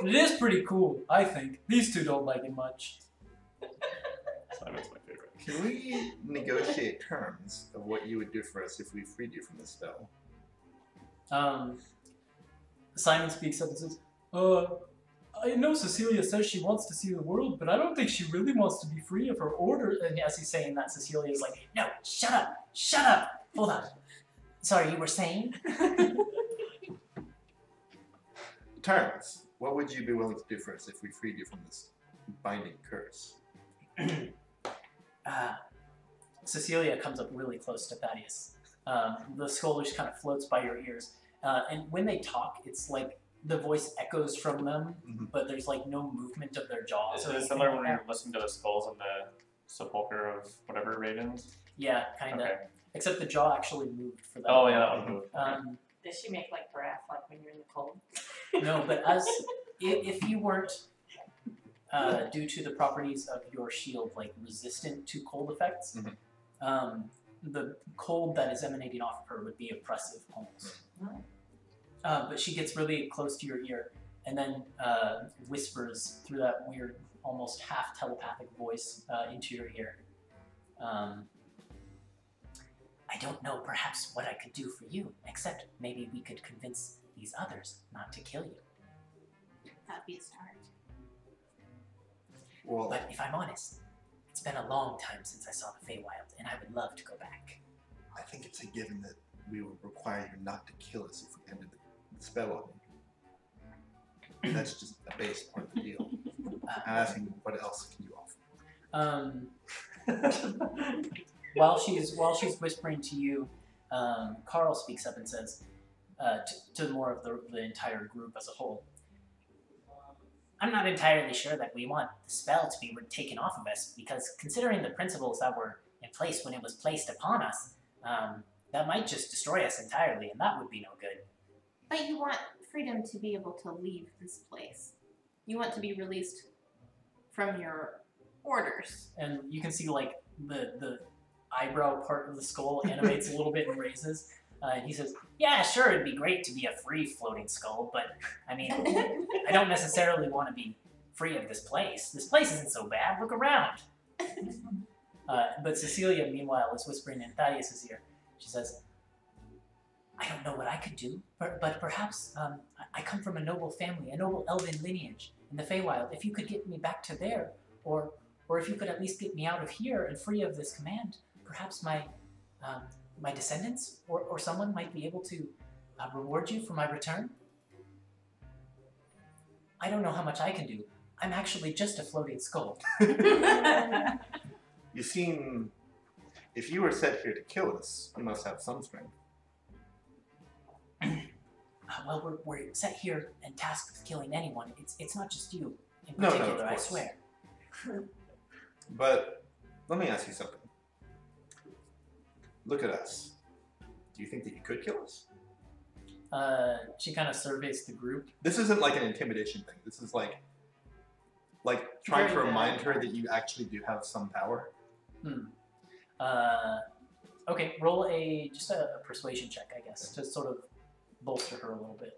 It is pretty cool, I think. These two don't like it much. Simon's my favorite. Can we negotiate terms of what you would do for us if we freed you from the spell? Simon speaks up and says, I know Cecilia says she wants to see the world, but I don't think she really wants to be free of her order. And as he's saying that, Cecilia is like, no, shut up, hold on. Sorry, you were saying? Terms. What would you be willing to do for us if we freed you from this binding curse? Cecilia comes up really close to Thaddeus. The skull just kind of floats by your ears. And when they talk, it's like the voice echoes from them, but there's like no movement of their jaws. Is it similar when you're listening to the skulls and the sepulcher of whatever ravens? Yeah, kind of. Okay. Except the jaw actually moved for that. Oh yeah, that one moved. Does she make like breath, like when you're in the cold? No, but if you weren't, due to the properties of your shield, like resistant to cold effects, the cold that is emanating off of her would be oppressive almost. But she gets really close to your ear and then whispers through that weird, almost half telepathic voice into your ear. I don't know perhaps what I could do for you, except maybe we could convince these others not to kill you. That'd be a start. Well, But if I'm honest, it's been a long time since I saw the Feywild, and I would love to go back. I think it's a given that we will require you not to kill us if we ended the spell on you. That's just a base part of the deal. I'm asking, what else can you offer? While she's whispering to you, Carl speaks up and says to more of the entire group as a whole, I'm not entirely sure that we want the spell to be taken off of us, because considering the principles that were in place when it was placed upon us, that might just destroy us entirely, and that would be no good. But you want freedom to be able to leave this place. You want to be released from your orders. and you can see like the eyebrow part of the skull animates a little bit and raises. And he says, Yeah, sure, it'd be great to be a free floating skull, but, I mean, I don't necessarily want to be free of this place. This place isn't so bad, look around. but Cecilia, meanwhile, is whispering in Thaddeus' ear. She says, I don't know what I could do, but perhaps I come from a noble family, a noble elven lineage in the Feywild. If you could get me back to there, or if you could at least get me out of here and free of this command, perhaps my descendants or someone might be able to reward you for my return. I don't know how much I can do. I'm actually just a floating skull. You seem, if you were set here to kill us, you must have some strength. Well, we're set here and tasked with killing anyone. It's not just you in No, particular, of I course. swear. But let me ask you something. Look at us. Do you think that you could kill us? she kind of surveys the group. This isn't like an intimidation thing. This is like trying to Very remind bad. her that you actually do have some power. Okay, roll just a persuasion check, I guess, to sort of bolster her a little bit.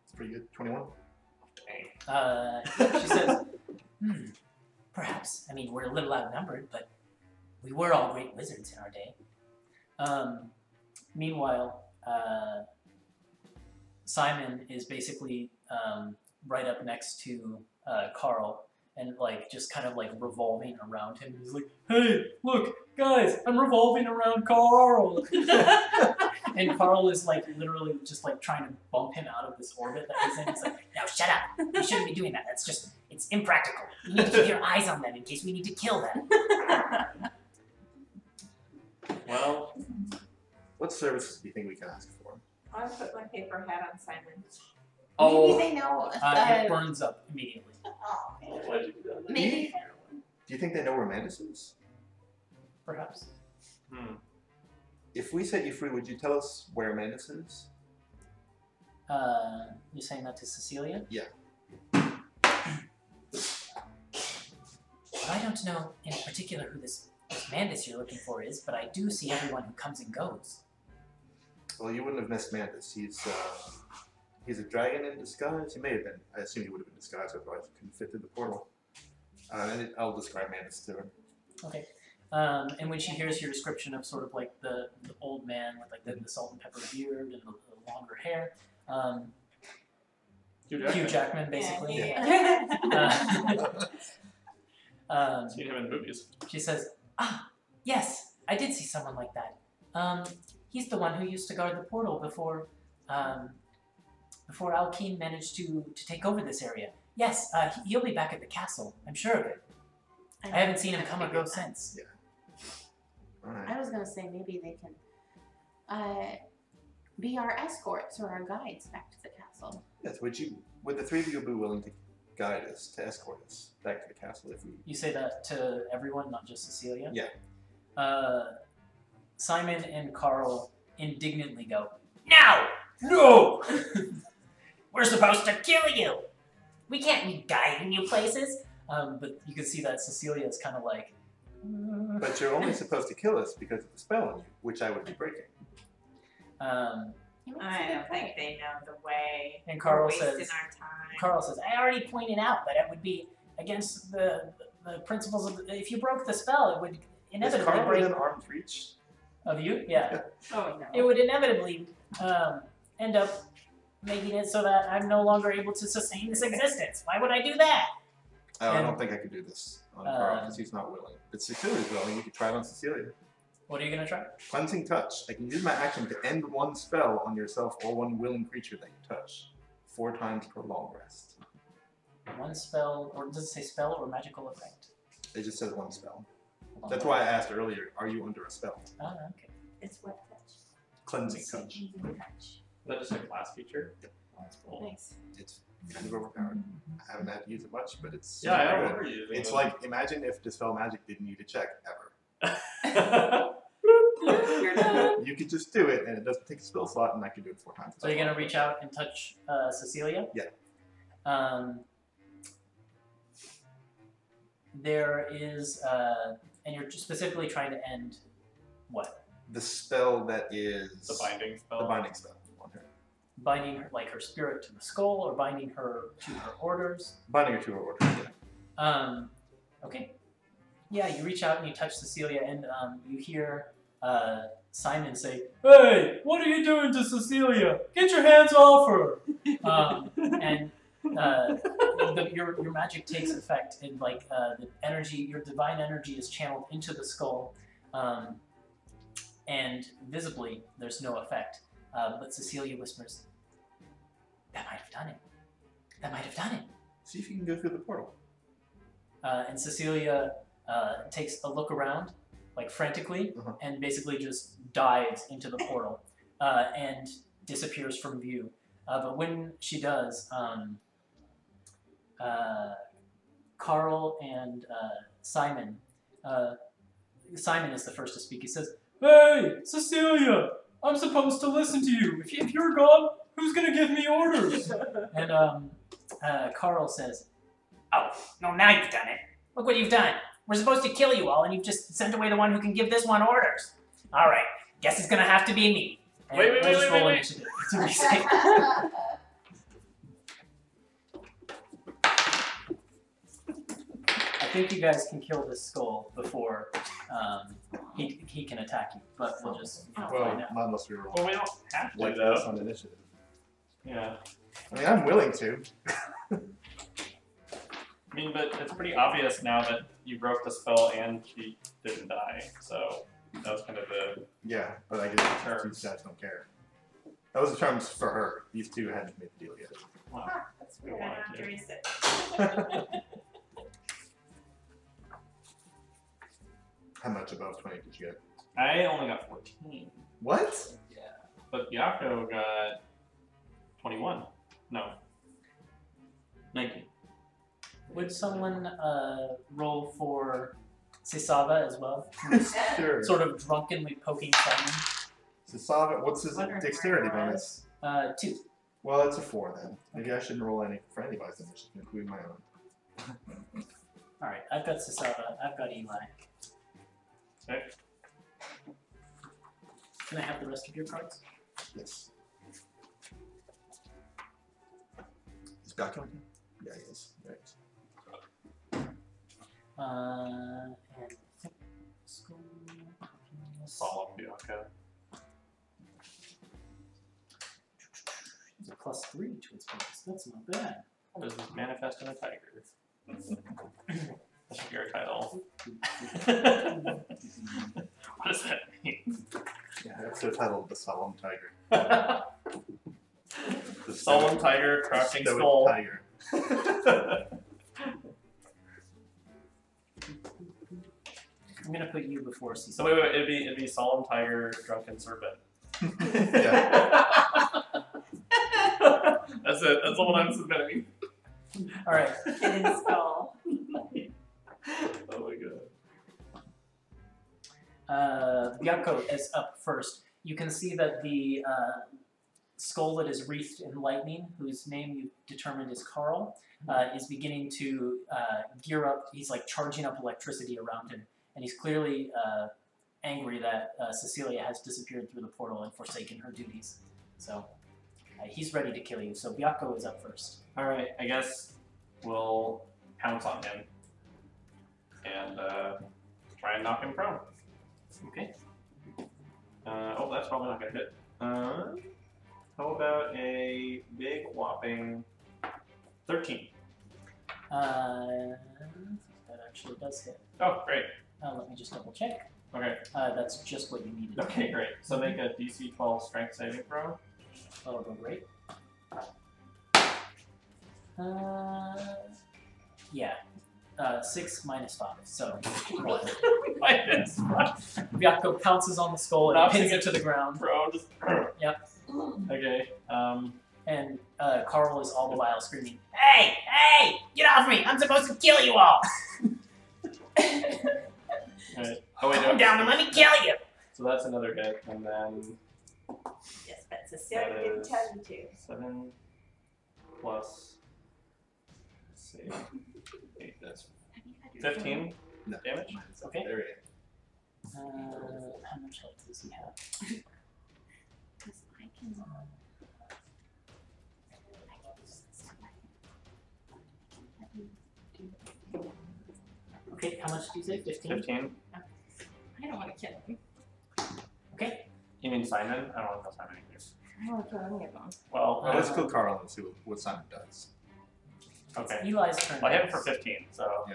It's pretty good. 21. She says, perhaps. I mean, we're a little outnumbered, but we were all great wizards in our day. Meanwhile, Simon is basically right up next to Carl and like just kind of like revolving around him. He's like, "Hey, look, guys, I'm revolving around Carl." And Carl is like literally just like trying to bump him out of this orbit that he's in. He's like, "No, shut up! You shouldn't be doing that. It's impractical. You need to keep your eyes on them in case we need to kill them." Well, What services do you think we can ask for? I'll put my paper hat on Simon. Maybe they know. It burns up immediately. Oh, why'd you do that? maybe. Do you think they know where Mandus is? Perhaps. If we set you free, would you tell us where Mandus is? You're saying that to Cecilia? Yeah. Well, I don't know in particular who this Mandus you're looking for is, but I do see everyone who comes and goes. Well, you wouldn't have missed Mandus. He's a dragon in disguise. He may have been. I assume he would have been disguised, otherwise he couldn't fit through the portal. I'll describe Mandus to her. Okay. And when she hears your description of sort of like the old man with like the salt and pepper beard and the longer hair, Hugh Jackman basically. Seen him in movies. She says, "Ah, yes, I did see someone like that. He's the one who used to guard the portal before Alkeen managed to take over this area. Yes, he'll be back at the castle. I'm sure of it. I haven't seen him come or go since." All right. I was gonna say maybe they can be our escorts or our guides back to the castle. Yes. Would the three of you be willing to guide us, to escort us back to the castle if we? You say that to everyone, not just Cecilia? Yeah. Simon and Carl indignantly go, "Now! No! We're supposed to kill you! We can't be guiding you places!" But you can see that Cecilia is kind of like... But you're only supposed to kill us because of the spell on you, which I would be breaking. I don't think they know the way. And Carl We're wasting says, our time. Carl says, "I already pointed out that it would be against the principles of... If you broke the spell, it would Is inevitably Carl break... within arm's reach? Of you? Yeah. Oh no. It would inevitably end up making it so that I'm no longer able to sustain this existence. Why would I do that?" Oh, I And- don't think I could do this on Carl because he's not willing. But Cecilia's willing. You could try it on Cecilia. What are you going to try? Cleansing touch. I can use my action to end one spell on yourself or one willing creature that you touch 4 times per long rest. One spell, or does it say spell or magical effect? It just says one spell. That's why I asked earlier, are you under a spell? Oh, okay. It's what touch. Cleansing touch. Is that just a class feature? Yep. Oh, that's cool. Nice. It's kind of overpowered. I haven't had to use it much, but it's Yeah, I super don't good. remember using It's it. like, imagine if Dispel Magic didn't need a check ever. You're done. You could just do it and it doesn't take a spell slot and I can do it 4 times. So you're going to reach out and touch Cecilia? Yeah. There is, and you're specifically trying to end what? The spell that is... The binding spell. The binding spell on her. Binding her, like her spirit to the skull, or binding her to her orders? Binding her to her order, yeah. Okay. Yeah, you reach out and you touch Cecilia, and you hear Simon say, "Hey, what are you doing to Cecilia? Get your hands off her!" And your magic takes effect, and like the energy, your divine energy is channeled into the skull, and visibly there's no effect. But Cecilia whispers, "That might have done it. That might have done it." See if you can go through the portal. And Cecilia takes a look around, like frantically, and basically just dives into the portal and disappears from view. But when she does, Carl and Simon, Simon is the first to speak. He says, "Hey, Cecilia, I'm supposed to listen to you. If you're gone, who's going to give me orders?" And Carl says, "Oh, no, now you've done it. Look what you've done. We're supposed to kill you all, and you've just sent away the one who can give this one orders. All right, guess it's gonna have to be me. And Wait, we'll just roll wait. initiative to be safe. I think you guys can kill this skull before he can attack you, but we'll just find Well, out. not unless we roll Well, we don't have to, like though. this on initiative. Yeah. I mean, I'm willing to. I mean, but it's pretty obvious now that you broke the spell and she didn't die, so that was kind of the... Yeah, but I guess Terms. these stats don't care. That was the terms for her. These two hadn't made the deal yet. Wow. Huh, that's weird. I don't have to Yeah. reset. How much above 20 did you get? I only got 14. What? Yeah. But Yako got 21. No. 19. Would someone roll for Sisava as well? Sure. Sort of drunkenly poking Simon. Sisava, what's his Wondering dexterity where it bonus? 2. Well, that's a 4 then. Maybe I shouldn't roll any for anybody's initiative, including my own. Alright, I've got Sisava, I've got Eli. Okay. Can I have the rest of your cards? Yes. Is Baku on here? Yeah, he is. Right. And I think school. Solemn Yako. It's a +3 to its bonus. That's not bad. What is this? Manifest in a Tiger. That's your title. What does that mean? Yeah, that's the title of the Solemn Tiger. The Solemn Tiger, Crouching Stoic Skull. Tiger. I'm gonna put you before Sisava. So wait, it'd be Solemn Tiger, Drunken Serpent. Yeah. That's it. That's the one I'm submitting. Alright. Hidden skull. Oh my god. Yako is up first. You can see that the skull that is wreathed in lightning, whose name you determined is Carl, is beginning to gear up. He's like charging up electricity around him, and he's clearly angry that Cecilia has disappeared through the portal and forsaken her duties. So he's ready to kill you. So Yako is up first. Alright, I guess we'll pounce on him and try and knock him prone. Okay. Oh, that's probably not gonna hit. How about a big whopping 13? That actually does hit. Oh, great. Let me just double check. Okay. That's just what you needed. Okay, great. So make a DC 12 strength saving throw. That'll go great. Yeah. 6 minus 5, so 1. Minus Yako pounces on the skull and Knocking pins it it to the ground. prone. Just Yep. Okay. And Carl is all the while screaming, "Hey! Hey! Get off me! I'm supposed to kill you all! Right. Oh wait, Calm no. down and let me kill you!" So that's another hit, and then Yes, but Cecilia That didn't is- tell you to. 7 plus. Let's see. 8, that's 15 No. damage. Okay. There he is. How much health does he have? Because I can. Okay, how much do you say? 15? 15. I don't want to kill him. Okay. You mean Simon? I don't want to kill Simon either. I don't want to kill any of them. Well, Well, let's kill Carl and see what Simon does. okay. Eli's turn. Well, I hit him next. for 15, so.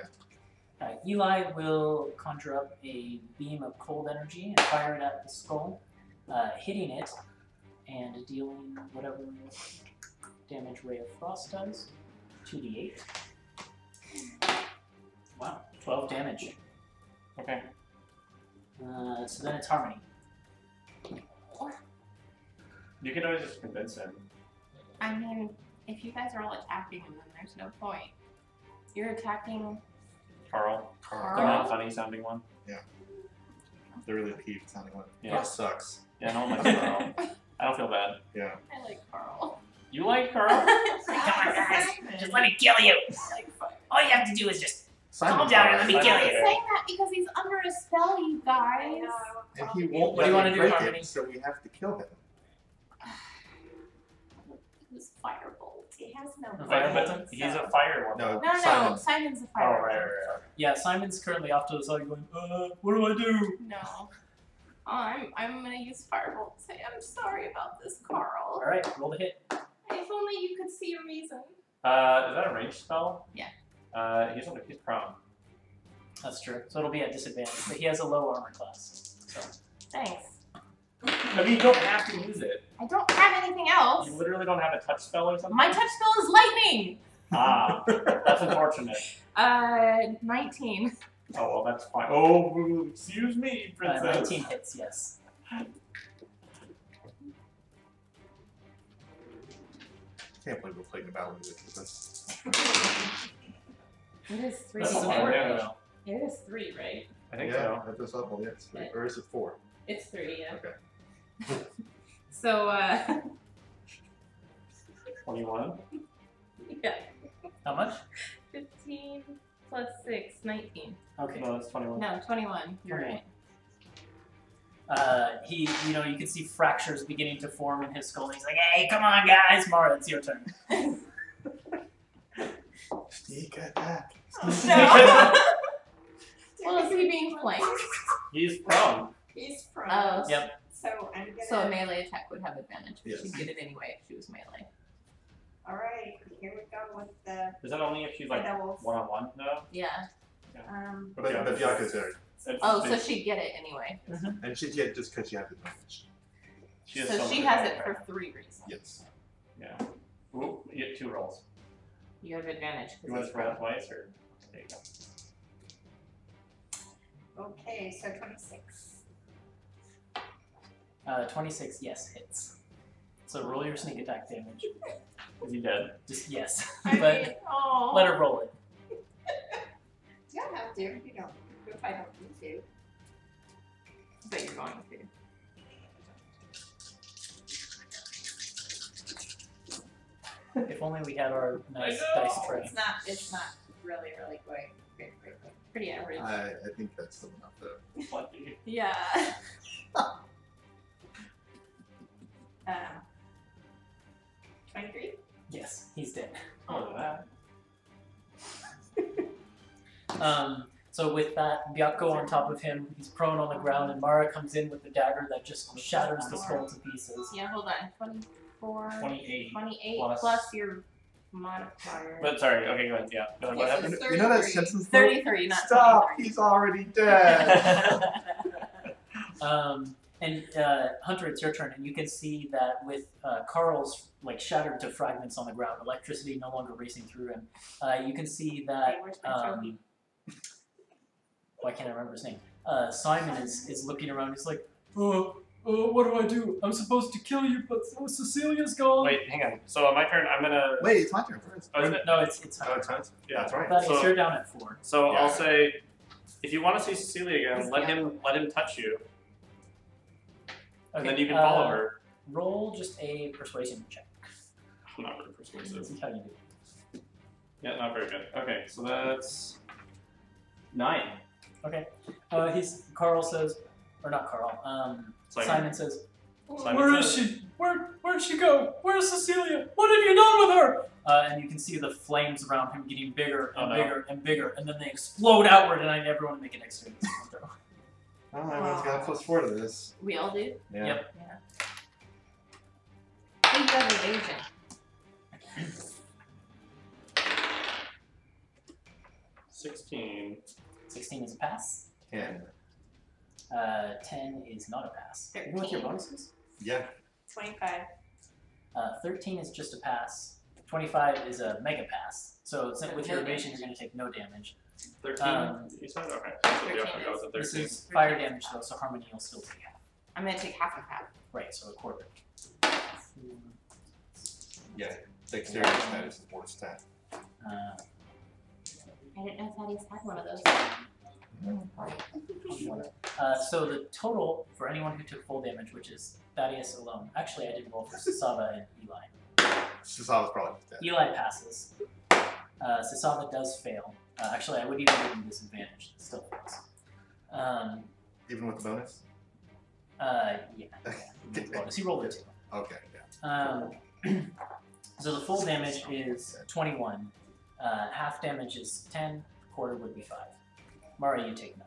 Eli will conjure up a beam of cold energy and fire it at the skull, hitting it and dealing whatever damage Ray of Frost does. 2d8. Wow, 12 damage. Okay. So then it's Harmony. You can always just convince him. I mean, if you guys are all attacking him, then there's no point. You're attacking. Carl. The Carl? non-funny sounding one. The really peeved sounding one. Yeah. That sucks. Yeah, no one likes Carl. I don't feel bad. Yeah. I like Carl. You like Carl? Come on, guys! Just let me kill you! I like fire. All you have to do is just Calm down and let me Simon kill I'm you. saying that because he's under a spell, you I guys. know. And he won't What do you let wanna me do, break Harmony? it, so we have to kill him. Who's firebolt? He has no Fire weapon, button? He's so- a fire one. No, No, Simon. Simon's a Oh, firebolt. right. Yeah, Simon's currently off to the side going, what do I do? No. I'm gonna use firebolt to say I'm sorry about this, Carl. Alright, roll the hit. If only you could see a reason. Is that a ranged spell? Yeah. He's prone. That's true. So it'll be at disadvantage, but he has a low armor class. So Thanks. I mean, you don't have to use it. I don't have anything else. You literally don't have a touch spell or something? My touch spell is lightning. Ah, that's unfortunate. 19. Oh, well, that's fine. Oh, excuse me, princess. 19 hits, yes. Can't believe we're playing a battle music with this. It is 3. This is Oh, important, yeah. though. It is 3, right? I think yeah, so. at this level, yeah, it's 3. Or is it 4? It's 3, yeah. Okay. So, 21. yeah. How much? 15 plus 6, 19. Okay. No, it's 21. No, 21. You're 21. right. He, you can see fractures beginning to form in his skull. He's like, hey, come on, guys. Mara, it's your turn. Sneak attack. No. Well, is he being flanked? He's prone. He's prone. Oh, Yep. So I'm gonna. so a melee attack would have advantage. Yes. She'd get it anyway if she was melee. Alright, here we go with the Is that only if she's like doubles. one-on-one though? Yeah. But Bianca's there. Oh, so she'd get it anyway. And she's yet just because she has advantage. She has So so she much has it advantage. for 3 reasons. Yes. Yeah. Ooh, you get 2 rolls. You have advantage. 'cause You want he's to roll prone. twice or? There you go. Okay, so 26. 26, yes, hits. So roll your sneak attack damage. Is he dead? Just, yes. I but mean, oh. let her roll it. You don't have to if you don't. If I don't need to. But you're going to. If only we had our nice I know. dice tray. It's not really great. Pretty average. I think that's still enough though. Plenty. Yeah. 23? Yes, he's dead. More than that. So with that, Byakko on top of him, he's prone on the ground, and Mara comes in with the dagger that just shatters the skull to pieces. Yeah, hold on. 24. 28. 28 plus- plus your modifier. But sorry, okay, go ahead. Yeah. Go ahead. What Okay, happened? so You know that 33. Simpsons quote? 33, not Stop! 23. He's already dead! And Hunter, it's your turn, and you can see that with Carl's shattered to fragments on the ground, electricity no longer racing through him. You can see that. Hey, where's my trophy? Why can't I remember his name? Simon is looking around. He's like, what do I do? I'm supposed to kill you, but Cecilia's gone. Wait, hang on. So on my turn, I'm gonna. Wait, it's my turn first. Oh, is it? No, it's Oh, Hunter. it's Hunt? Yeah. That's right. Thaddeus, So- you're down at 4. So Yeah. I'll say, if you want to see Cecilia again, He's let him touch you, and then you can follow her. Roll just a persuasion check. I'm not very persuasive. See how you do. Yeah, not very good. Okay, so that's 9. Okay. Carl says, or not Carl. Simon says, Simon "Where is says- she? Where'd she go? Where's Cecilia? What have you done with her?" And you can see the flames around him getting bigger and Oh, no. bigger and bigger, and then they explode outward. And I need everyone to make an extra throw. Oh, everyone's got a +4 to this. We all do? Yeah. Yep. Hey, you have evasion. 16. 16 is a pass. 10. 10 is not a pass. Even with your 13. bonuses. Yeah. 25. 13 is just a pass. 25 is a mega pass. So with your No evasion, damage. you're going to take no damage. 13? You said? Okay. So yeah, I goes at This 13. is fire damage though, so Harmony will still take half. I'm gonna take half of half. Right, so a quarter. Yeah. Dexterity status is more stat. Uh, I didn't know Thaddeus had one of those. So the total for anyone who took full damage, which is Thaddeus alone. Actually, I did roll for Sasava and Eli. Sasava's probably dead. Eli passes. Sasava does fail. Actually, I would even give him disadvantage. It still fails. Even with the bonus? Yeah. Bonus. He rolled a 2. Okay, yeah. So the full damage is 21. Half damage is 10. Quarter would be 5. Mara, you take none.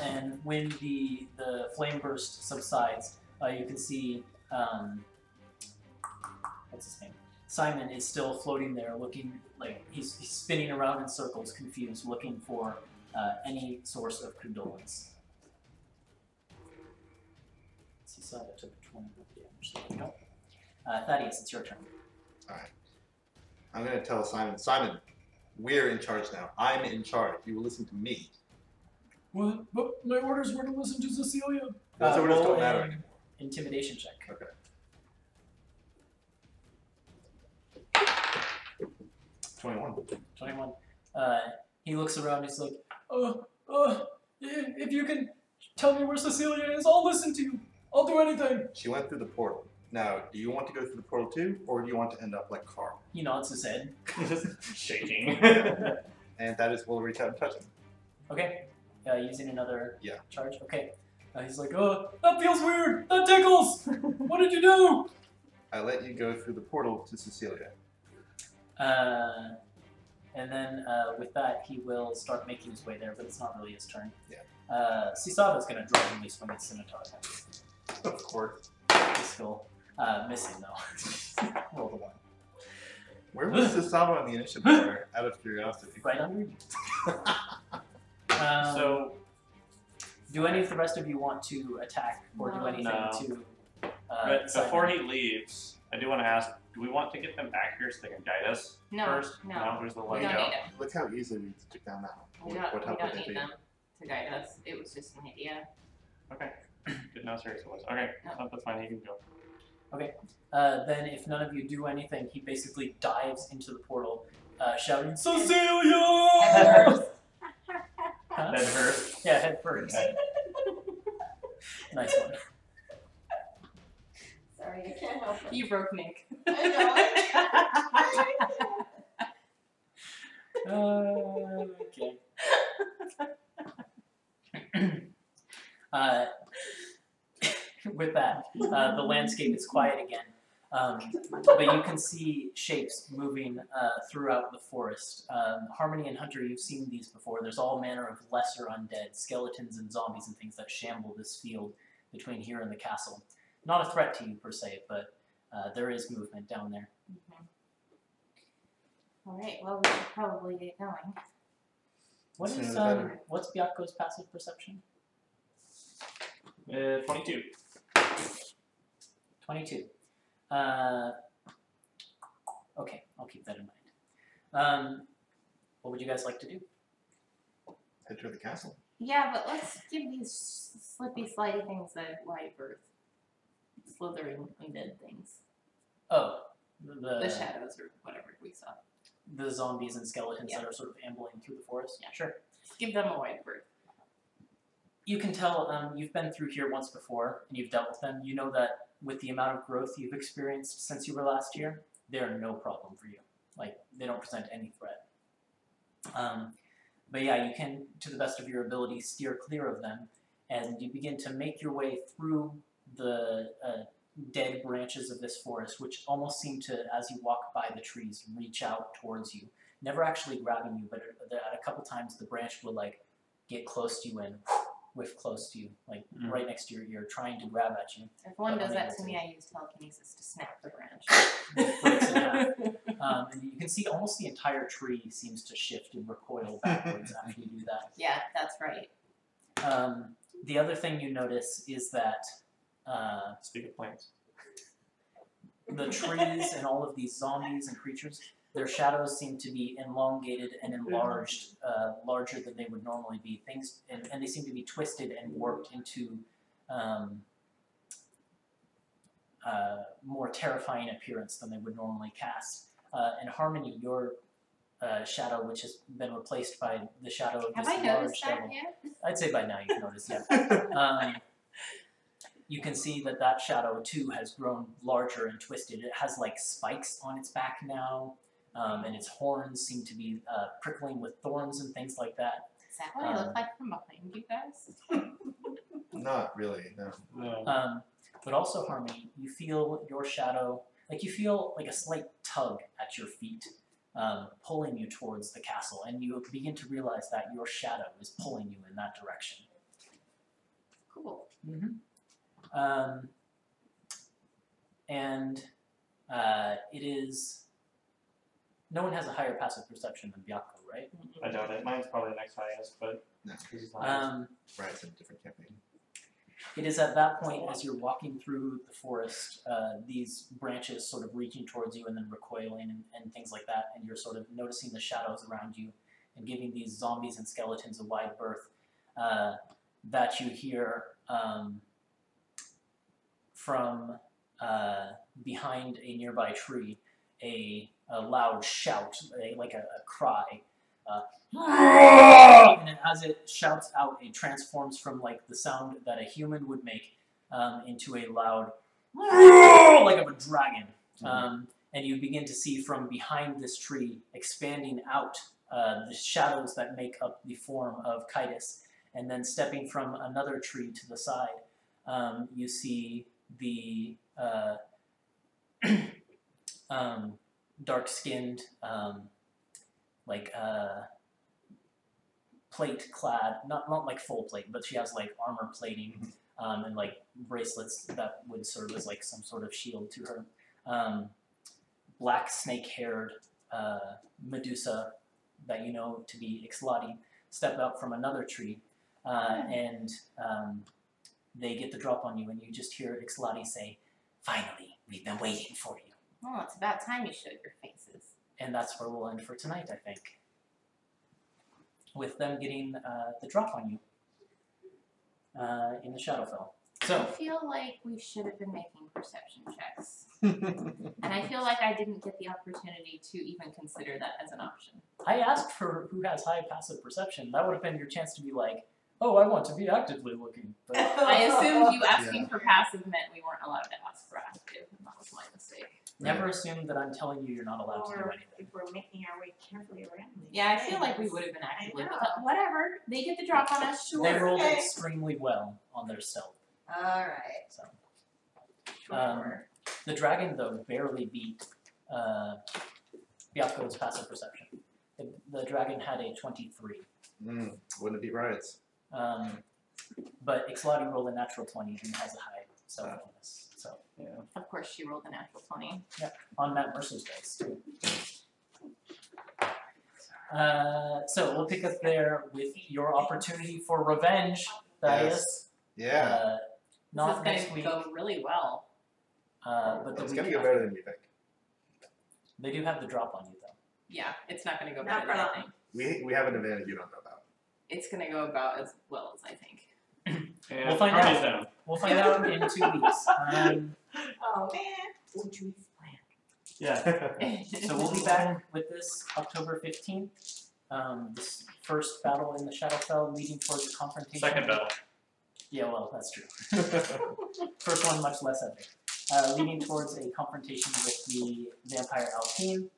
And when the flame burst subsides, you can see what's his name? Simon is still floating there, looking like he's spinning around in circles, confused, looking for any source of condolence. He saw that took 20 damage. So there we go. Thaddeus, it's your turn. All right. I'm going to tell Simon, we're in charge now. I'm in charge. You will listen to me. Well, but my orders were to listen to Cecilia. Those orders Roll don't matter an anymore. Intimidation check. Okay. 21. 21. He looks around. He's like, If you can tell me where Cecilia is, I'll listen to you. I'll do anything. She went through the portal. Now, do you want to go through the portal too, or do you want to end up like Carl? he nods his head. Shaking. And that is, we'll reach out and touch him. Okay. Using another Yeah. charge. Okay. He's like, that feels weird. That tickles. What did you do? I let you go through the portal to Cecilia. And then with that, he will start making his way there, but it's not really his turn. Yeah. Sisava's going to drunkenly swing his scimitar at him. Of course. He's still missing, though. Roll the 1. Where was Sisava on the initiative order, out of curiosity? Right under you. So, do any of the rest of you want to attack or do anything No. to but Simon? before he leaves, I do want to ask, do we want to get them back here so they can guide us No, first? no. Where's the We way don't to go? need them. Look how easily we took down that We one. don't, What we help don't would they need be? them to guide us. It was just an idea. Okay. Didn't know how serious it was. Okay, No. that's fine. He can go. Then if none of you do anything, he basically dives into the portal, shouting, Cecilia! Head first. Huh? Then her. Yeah, head first. Okay. Nice one. Sorry, I can't help it. You broke Nick. Okay. With that, the landscape is quiet again, but you can see shapes moving throughout the forest. Harmony and Hunter, you've seen these before. There's all manner of lesser undead, skeletons and zombies and things that shamble this field between here and the castle. Not a threat to you per se, but there is movement down there. Alright, well, we should probably get going. What Sooner is the better. what's Byakko's passive perception? 22. 22. Okay, I'll keep that in mind. What would you guys like to do? Head to the castle. Yeah, but let's give these slippy, slidey things a wide berth. Slithering undead things. Oh, The shadows or whatever we saw. the zombies and skeletons Yeah. that are sort of ambling through the forest? Yeah. Sure. Just give them a wide berth. You can tell you've been through here once before and you've dealt with them. You know that with the amount of growth you've experienced since you were last here, they're no problem for you. Like, they don't present any threat. But yeah, you can, to the best of your ability, steer clear of them, and you begin to make your way through the dead branches of this forest, which almost seem to, as you walk by the trees, reach out towards you. Never actually grabbing you, but at a couple times the branch will like get close to you and whiff close to you, like right next to your ear, trying to grab at you. If one But does that unable to to. me, I use telekinesis to snap the branch. It breaks in half. And you can see almost the entire tree seems to shift and recoil backwards after you do that. Yeah, that's right. The other thing you notice is that Speak of plants. the trees and all of these zombies and creatures, their shadows seem to be elongated and enlarged, larger than they would normally be. Things and they seem to be twisted and warped into more terrifying appearance than they would normally cast. And Harmony, your shadow, which has been replaced by the shadow of Have this I large noticed that devil. yet? I'd say by now you've noticed, yeah. you can see that that shadow too has grown larger and twisted. It has like spikes on its back now, and its horns seem to be prickling with thorns and things like that. Is that what I look like from behind you guys? Not really, no. No. But also, Harmony, you feel your shadow, like you feel like a slight tug at your feet, pulling you towards the castle, and you begin to realize that your shadow is pulling you in that direction. Cool. And it is, no one has a higher passive perception than Byakko, right? I doubt it. Mine's probably the next highest, but No. this is the highest. Right, it's in a different campaign. It is at that point, as you're walking through the forest, these branches sort of reaching towards you and then recoiling and things like that, and you're sort of noticing the shadows around you and giving these zombies and skeletons a wide berth, that you hear from behind a nearby tree a loud shout, like a cry. And as it shouts out, it transforms from like the sound that a human would make into a loud like of a dragon. And you begin to see from behind this tree, expanding out, the shadows that make up the form of Kitus. And then stepping from another tree to the side, you see the dark-skinned, plate-clad, not like full plate, but she has like armor plating and like bracelets that would serve as like some sort of shield to her. Black snake-haired Medusa that you know to be Ixlati step out from another tree, and they get the drop on you, and you just hear Ixlati say, "Finally, we've been waiting for you." Oh, it's about time you showed your faces. And that's where we'll end for tonight, I think. With them getting the drop on you in the Shadowfell. I So, feel like we should have been making perception checks. And I feel like I didn't get the opportunity to even consider that as an option. I asked for who has high passive perception. That would have been your chance to be like, oh, I want to be actively looking. But I assumed you asking for passive meant we weren't allowed to ask for active, and that was my mistake. never assume that I'm telling you you're not allowed to do Or anything. if we're making our way carefully around these Yeah, I feel like we things. would have been actively, I but know. whatever. They get the drop on us, sure. They rolled Okay. extremely well on their stealth. Alright. So. Sure. The dragon, though, barely beat Byakko's passive perception. The dragon had a 23. Wouldn't it be riots? But Ixlati rolled a natural 20 and has a high stealth bonus. So, Yeah. Of course, she rolled a natural 20. on Matt Mercer's dice, too. So we'll pick up there with your opportunity for revenge, Thaddeus. Yeah. Not this next is week, going to go really well. but the It's week gonna go after. better than you think. They do have the drop on you, though. Yeah, it's not going to go Not better than for I long. think. We have an advantage you don't know about. It's going to go about as well as I think. And We'll find Hardy's out. down. We'll find out in 2 weeks. Oh man. Would you plan? Yeah. So we'll be back with this October 15th. This first battle in the Shadowfell leading towards the confrontation. Second battle. Yeah, well, that's true. First one, much less epic. Leading towards a confrontation with the vampire Alpine.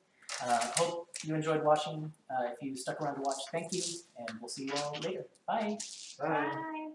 Hope you enjoyed watching. If you stuck around to watch, thank you, and we'll see you all later. Bye. Bye. Bye.